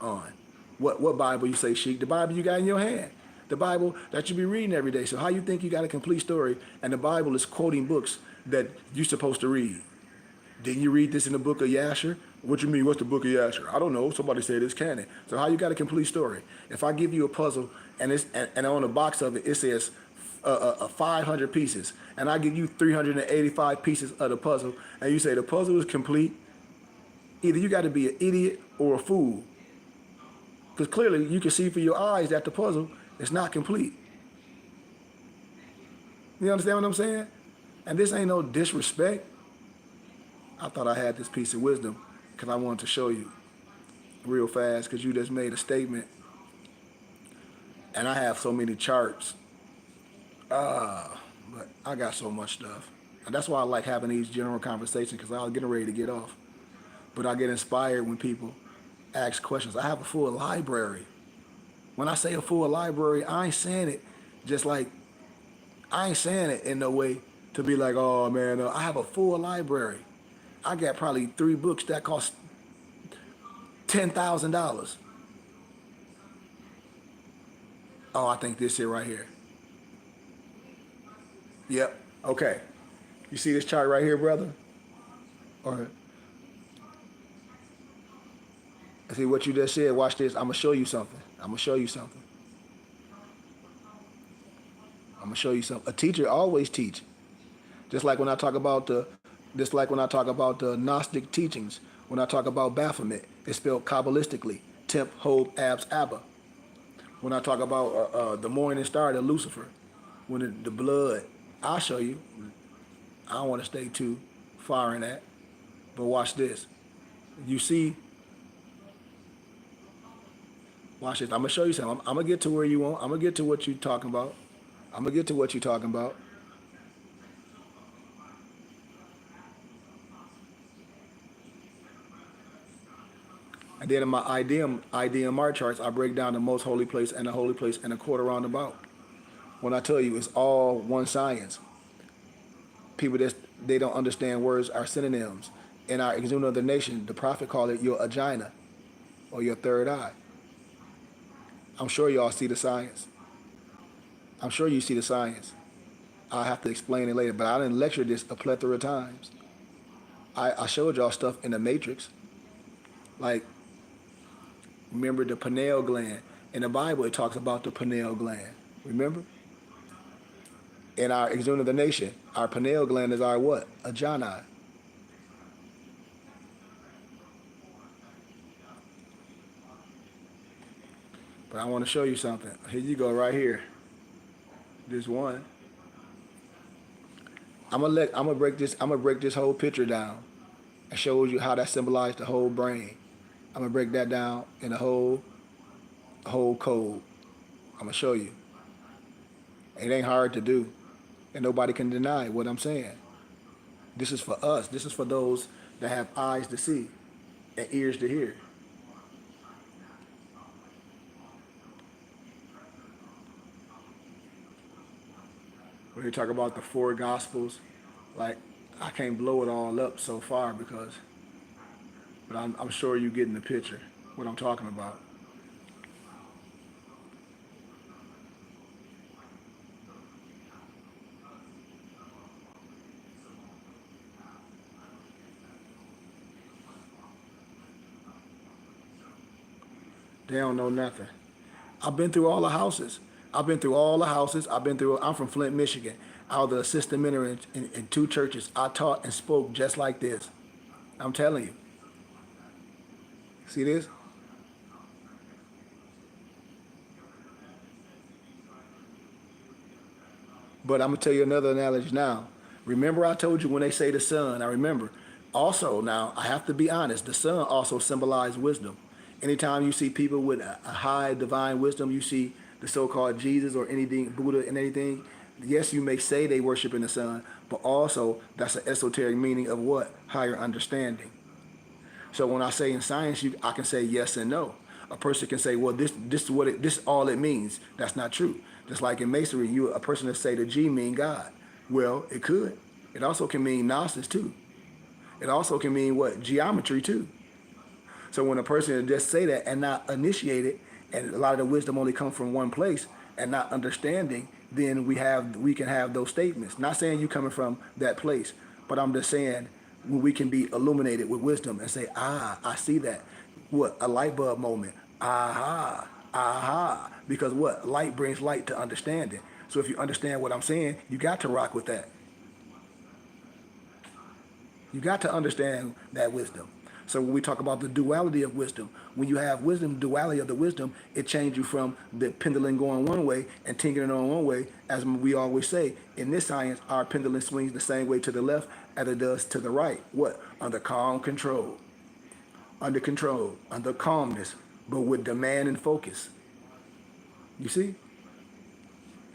on. What Bible you say, Sheik? The Bible you got in your hand. The Bible that you be reading every day. So how you think you got a complete story and the Bible is quoting books that you're supposed to read? Didn't you read this in the book of Yasher? What you mean, what's the book of Yasher? I don't know. Somebody said it's canon. So how you got a complete story? If I give you a puzzle and and on the box of it, it says 500 pieces, and I give you 385 pieces of the puzzle, and you say the puzzle is complete, either you got to be an idiot or a fool. Because clearly you can see for your eyes that the puzzle is not complete. You understand what I'm saying? And this ain't no disrespect. I thought I had this piece of wisdom because I wanted to show you real fast because you just made a statement. And I have so many charts. But I got so much stuff. And that's why I like having these general conversations because I was getting ready to get off. But I get inspired when people ask questions. I have a full library. When I say a full library, I ain't saying it just like, I ain't saying it in no way to be like, oh man, I have a full library. I got probably 3 books that cost $10,000. Oh, I think this here right here. Yep. Okay. You see this chart right here, brother? Or see what you just said. Watch this. I'm gonna show you something. I'm gonna show you something. I'm gonna show you something. A teacher always teach. Just like when I talk about the Gnostic teachings, when I talk about Baphomet, it's spelled Kabbalistically, Temp, Hob, Abs, Abba. When I talk about the morning star, the Lucifer, when the blood, I'll show you. I don't want to stay too far in that, but watch this. You see, watch this. I'm gonna show you something. I'm gonna get to where you want. I'm gonna get to what you're talking about. I'm gonna get to what you're talking about. And then in my IDMR charts, I break down the most holy place and the holy place and a quarter roundabout. When I tell you it's all one science, people that they don't understand words are synonyms. In our Exuna of the Nation, the prophet called it your agina or your third eye. I'm sure y'all see the science. I'm sure you see the science. I'll have to explain it later, but I didn't lecture this a plethora of times. I showed y'all stuff in the matrix. Like, remember the pineal gland. In the Bible, it talks about the pineal gland. Remember? In our Exuna of the Nation, our pineal gland is our what? Ajani. But I want to show you something. Here you go, right here. This one. I'm gonna break this whole picture down and show you how that symbolized the whole brain. I'm gonna break that down in the whole code. I'm gonna show you. It ain't hard to do, and nobody can deny what I'm saying. This is for us. This is for those that have eyes to see and ears to hear. when you talk about the four gospels, like I can't blow it all up so far because, but I'm sure you getting the picture what I'm talking about. They don't know nothing. I've been through all the houses. I've been through all the houses. I'm from Flint, Michigan. I was the assistant minister in two churches. I taught and spoke just like this. I'm telling you. See this? But I'm gonna tell you another analogy now. Remember I told you when they say the sun, I remember. Also now, I have to be honest, the sun also symbolized wisdom. Anytime you see people with a high divine wisdom, you see the so-called Jesus or anything, Buddha and anything, yes, you may say they worship in the sun, but also that's an esoteric meaning of what? Higher understanding. So when I say in science, I can say yes and no. A person can say, well, this is all it means. That's not true. Just like in masonry, a person will say the G mean God. Well, it could. It also can mean Gnosis too. It also can mean what? Geometry too. So when a person will just say that and not initiate it, and a lot of the wisdom only comes from one place and not understanding, then we can have those statements. Not saying you coming from that place, but I'm just saying when we can be illuminated with wisdom and say, ah, I see that. What? A light bulb moment. Aha, aha. Because what? Light brings light to understanding. So if you understand what I'm saying, you got to rock with that. You got to understand that wisdom. So when we talk about the duality of wisdom, when you have wisdom, duality of the wisdom, it changes you from the pendulum going one way and tinkering on one way. As we always say, in this science, our pendulum swings the same way to the left as it does to the right. What? Under calm control. Under control, under calmness, but with demand and focus. You see?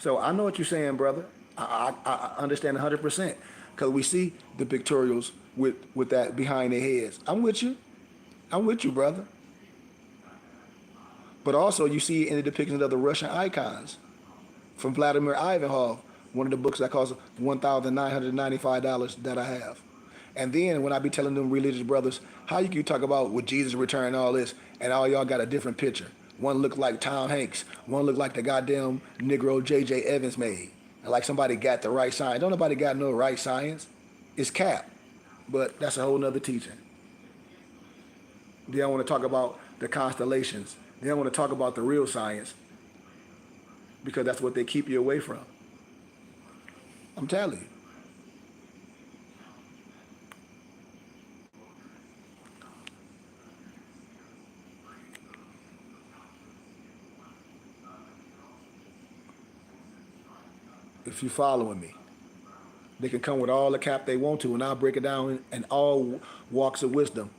So I know what you're saying, brother. I understand 100%. Because we see the pictorials with that behind their heads. I'm with you. I'm with you, brother. But also you see in the depictions of the Russian icons from Vladimir Ivanov, one of the books that costs $1,995 that I have. And then when I be telling them religious brothers, how you can talk about with Jesus return and all this, and all y'all got a different picture. One look like Tom Hanks. One look like the goddamn Negro J.J. Evans made. Like somebody got the right science. Don't nobody got no right science. It's cap. But that's a whole nother teaching. They don't want to talk about the constellations. They don't want to talk about the real science because that's what they keep you away from. I'm telling you. If you're following me. They can come with all the cap they want to, and I'll break it down in all walks of wisdom.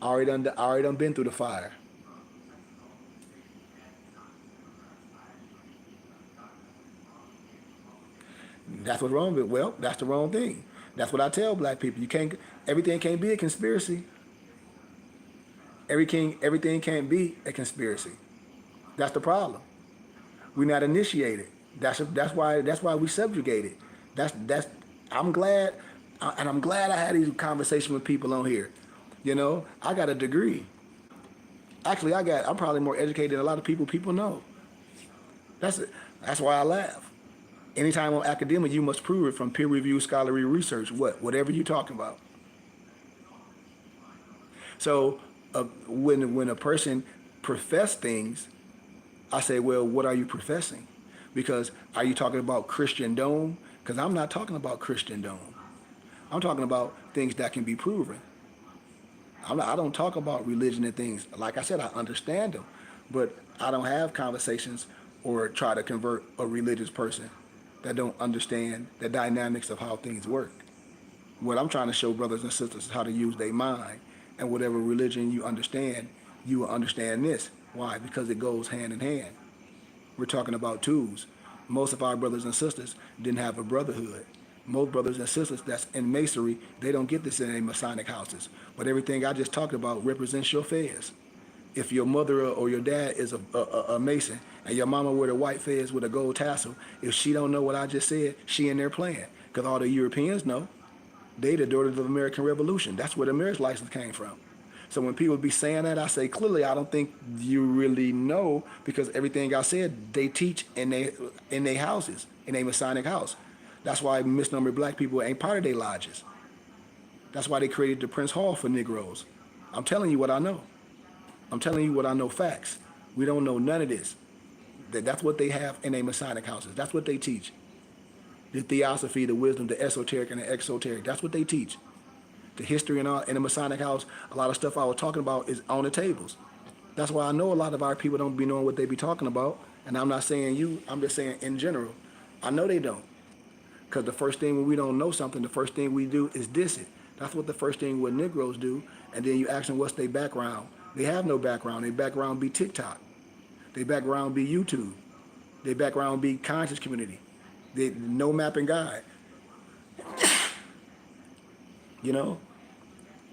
I already done been through the fire. That's what's wrong with it. Well, that's the wrong thing. That's what I tell black people. Everything can't be a conspiracy. Everything can't be a conspiracy. That's the problem. We're not initiated. That's why we subjugated. That's I'm glad, and I'm glad I had these conversations with people on here. You know, I got a degree. Actually, I'm probably more educated than a lot of people know. That's why I laugh. Anytime on academia, you must prove it from peer-reviewed scholarly research. Whatever you're talking about. So when a person profess things, I say, well, what are you professing? Because are you talking about Christendom? Because I'm not talking about Christendom. I'm talking about things that can be proven. I don't talk about religion and things. Like I said, I understand them, but I don't have conversations or try to convert a religious person that don't understand the dynamics of how things work. What I'm trying to show brothers and sisters is how to use their mind, and whatever religion you will understand this. Why? Because it goes hand in hand. We're talking about tools. Most of our brothers and sisters didn't have a brotherhood. Most brothers and sisters that's in masonry, they don't get this in their Masonic houses. But everything I just talked about represents your fairs. If your mother or your dad is a Mason and your mama wear the white fez with a gold tassel, if she don't know what I just said, she in there playing. Because all the Europeans know, they the daughters of the American Revolution. That's where the marriage license came from. So when people be saying that, I say clearly, I don't think you really know, because everything I said they teach in they houses, in a Masonic house. That's why misnumbered black people ain't part of their lodges. That's why they created the Prince Hall for Negroes. I'm telling you what I know. I'm telling you what I know, facts. We don't know none of this. That's what they have in their Masonic houses. That's what they teach. The theosophy, the wisdom, the esoteric and the exoteric. That's what they teach. The history and all in the Masonic house, a lot of stuff I was talking about is on the tables. That's why I know a lot of our people don't be knowing what they be talking about. And I'm not saying you, I'm just saying in general. I know they don't. Because the first thing when we don't know something, the first thing we do is diss it. That's what the first thing what Negroes do. And then you ask them what's their background. They have no background. Their background be TikTok. Their background be YouTube. Their background be conscious community. They no mapping guide. You know?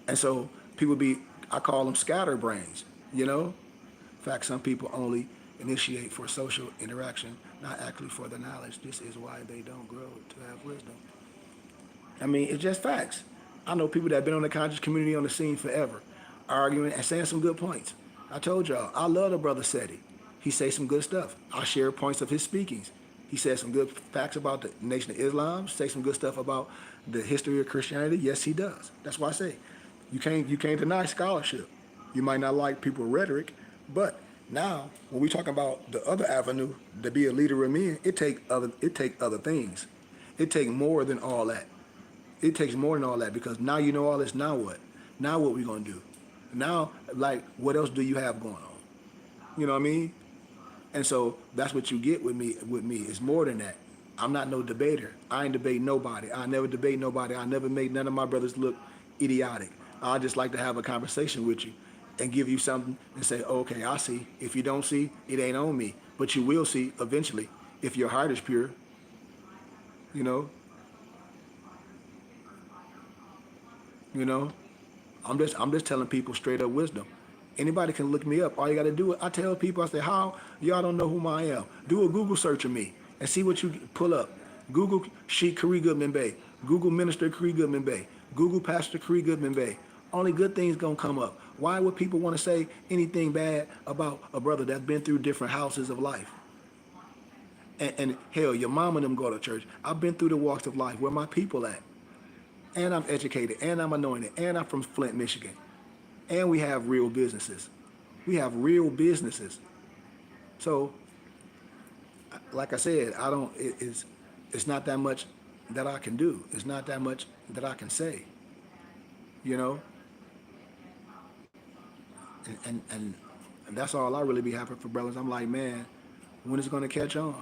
And so people be, I call them scatterbrains, you know? In fact, some people only initiate for social interaction, not actually for the knowledge. This is why they don't grow to have wisdom. I mean, it's just facts. I know people that have been on the conscious community on the scene forever, arguing and saying some good points. I told y'all, I love the brother Seti. He says some good stuff. I share points of his speakings. He says some good facts about the Nation of Islam, say some good stuff about the history of Christianity. Yes, he does. That's why I say, you can't deny scholarship. You might not like people's rhetoric, but now when we talk about the other avenue to be a leader of men, it take other things. It take more than all that. It takes more than all that, because now you know all this. Now what? Now what we gonna do? Now, like, what else do you have going on? You know what I mean? And so that's what you get with me. It's more than that. I'm not no debater. I ain't debate nobody. I never debate nobody. I never make none of my brothers look idiotic. I just like to have a conversation with you and give you something and say, okay, I see. If you don't see, it ain't on me. But you will see eventually if your heart is pure. You know? You know? I'm just telling people straight up wisdom. Anybody can look me up. All you got to do is, I tell people, I say, how? Y'all don't know who I am. Do a Google search of me and see what you pull up. Google Sheikh Khari Goodman Bey. Google Minister Khari Goodman Bey. Google Pastor Khari Goodman Bey. Only good things going to come up. Why would people want to say anything bad about a brother that's been through different houses of life? And hell, your mom and them go to church. I've been through the walks of life. Where my people at? And I'm educated. And I'm anointed. And I'm from Flint, Michigan. And we have real businesses. We have real businesses. So, like I said, it's not that much that I can do. It's not that much that I can say. You know? And that's all I really be happy for, brothers. I'm like, man, when is it going to catch on?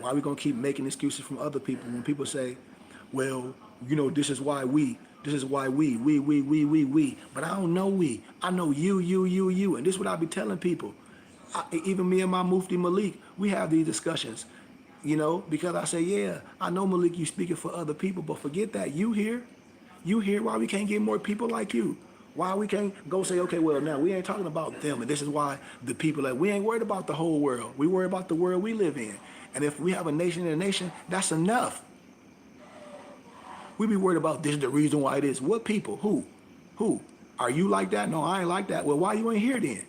Why are we going to keep making excuses from other people when people say, well, you know, this is why we. But I don't know we. I know you. And this is what I be telling people. Even me and my Mufti Malik, we have these discussions, you know, because I say, yeah, I know, Malik, you speaking for other people, but forget that. You here why we can't get more people like you? Why we can't go say, okay, well, now we ain't talking about them. And this is why the people that we ain't worried about the whole world. We worry about the world we live in. And if we have a nation in a nation, that's enough. We be worried about this is the reason why it is. What people? Who? Are you like that? No, I ain't like that. Well, why you ain't here then?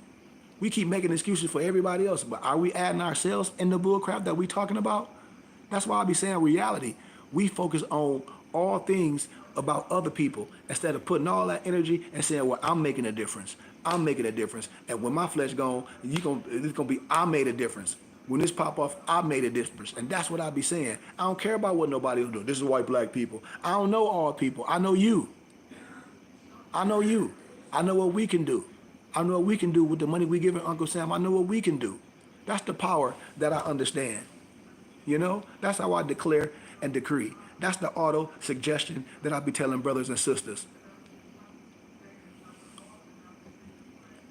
We keep making excuses for everybody else, but are we adding ourselves in the bullcrap that we talking about? That's why I be saying reality. We focus on all things about other people instead of putting all that energy and saying, well, I'm making a difference. I'm making a difference. And when my flesh gone, it's gonna be, I made a difference. When this pop off, I made a difference. And that's what I be saying. I don't care about what nobody will do. This is white black people. I don't know all people. I know you. I know you. I know what we can do. I know what we can do with the money we giving Uncle Sam. I know what we can do. That's the power that I understand. You know? That's how I declare and decree. That's the auto suggestion that I be telling brothers and sisters.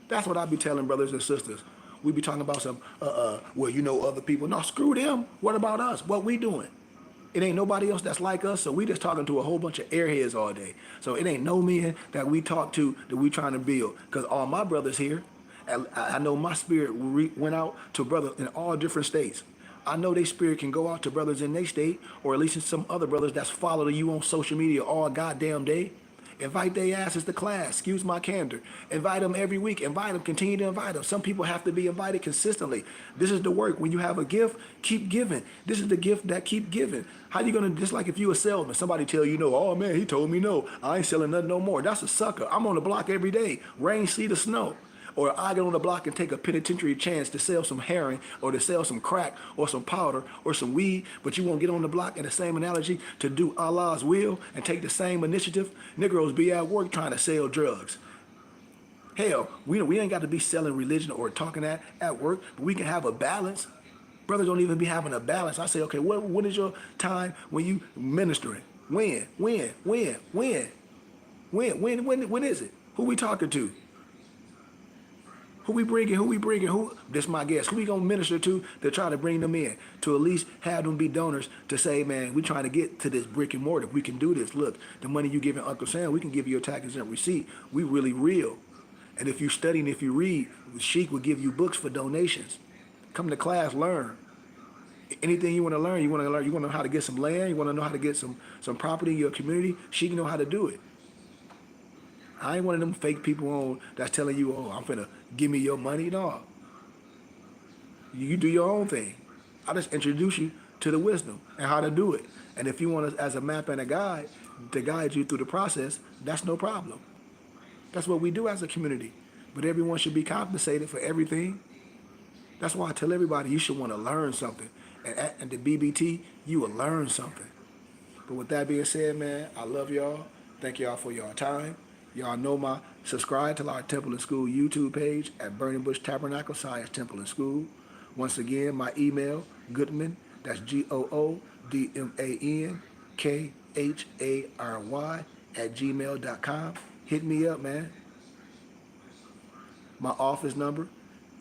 That's what I be telling brothers and sisters. We be talking about some, well, you know other people. No, screw them. What about us? What we doing? It ain't nobody else that's like us, so we just talking to a whole bunch of airheads all day. So it ain't no men that we talk to that we trying to build. Because all my brothers here, I know my spirit went out to brothers in all different states. I know their spirit can go out to brothers in their state, or at least in some other brothers that's following you on social media all goddamn day. Invite their asses to class. Excuse my candor. Invite them every week. Invite them. Continue to invite them. Some people have to be invited consistently. This is the work. When you have a gift, keep giving. This is the gift that keep giving. How you gonna, just like if you a salesman, somebody tell you no, oh man, he told me no, I ain't selling nothing no more. That's a sucker. I'm on the block every day, rain, sleet, or snow. Or I get on the block and take a penitentiary chance to sell some heroin or to sell some crack or some powder or some weed, but you won't get on the block in the same analogy to do Allah's will and take the same initiative. Negroes be at work trying to sell drugs. Hell, we ain't got to be selling religion or talking at work, but we can have a balance. Brothers don't even be having a balance. I say, okay, when is your time when you ministering? When is it? Who we talking to? Who we bringing, this my guess, who we gonna minister to try to bring them in, to at least have them be donors to say, man, we trying to get to this brick and mortar. We can do this. Look, the money you giving Uncle Sam, we can give you a tax exempt receipt. We really real. And if you study and if you read, Sheik will give you books for donations. Come to class, learn. Anything you want to learn, you want to know how to get some land, you want to know how to get some property in your community, Sheik know how to do it. I ain't one of them fake people on that's telling you, oh, I'm finna give me your money. No. You do your own thing. I just introduce you to the wisdom and how to do it. And if you want us as a map and a guide to guide you through the process, that's no problem. That's what we do as a community. But everyone should be compensated for everything. That's why I tell everybody you should want to learn something. And at the BBT, you will learn something. But with that being said, man, I love y'all. Thank y'all for your time. Y'all know subscribe to our Temple and School YouTube page at Burning Bush Tabernacle Science Temple and School. Once again, my email, Goodman, that's GOODMANKHARY @gmail.com. Hit me up, man. My office number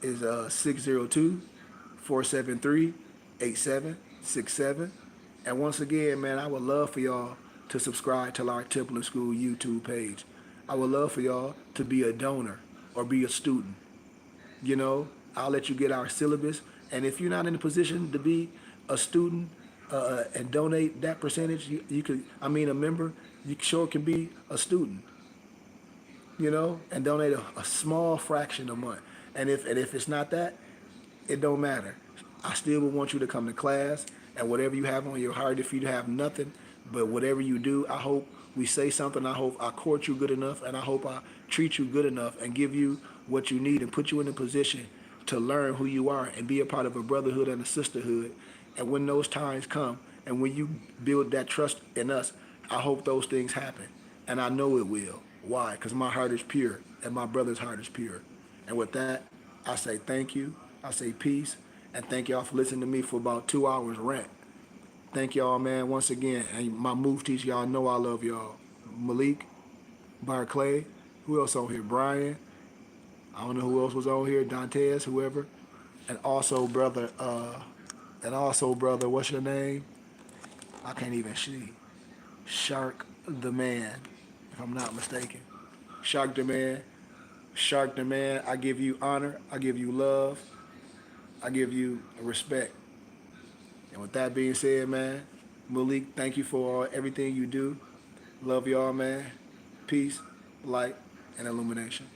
is 602-473-8767. And once again, man, I would love for y'all to subscribe to our Temple and School YouTube page. I would love for y'all to be a donor or be a student. You know, I'll let you get our syllabus. And if you're not in a position to be a student and donate that percentage, you could, a member, you sure can be a student. You know, and donate a small fraction a month. And if it's not that, it don't matter. I still would want you to come to class, and whatever you have on your heart, if you have nothing, but whatever you do, I hope we say something. I hope I court you good enough, and I hope I treat you good enough and give you what you need and put you in a position to learn who you are and be a part of a brotherhood and a sisterhood. And when those times come, and when you build that trust in us, I hope those things happen. And I know it will. Why? Because my heart is pure, and my brother's heart is pure. And with that, I say thank you. I say peace. And thank y'all for listening to me for about 2 hours rant. Thank y'all, man, once again. And my muftis, y'all know I love y'all. Malik, Barclay, who else on here? Brian. I don't know who else was on here. Dantes, whoever. And also, brother, what's your name? I can't even see. Shark the Man, if I'm not mistaken. Shark the Man. Shark the Man, I give you honor. I give you love. I give you respect. And with that being said, man, Malik, thank you for everything you do. Love y'all, man. Peace, light, and illumination.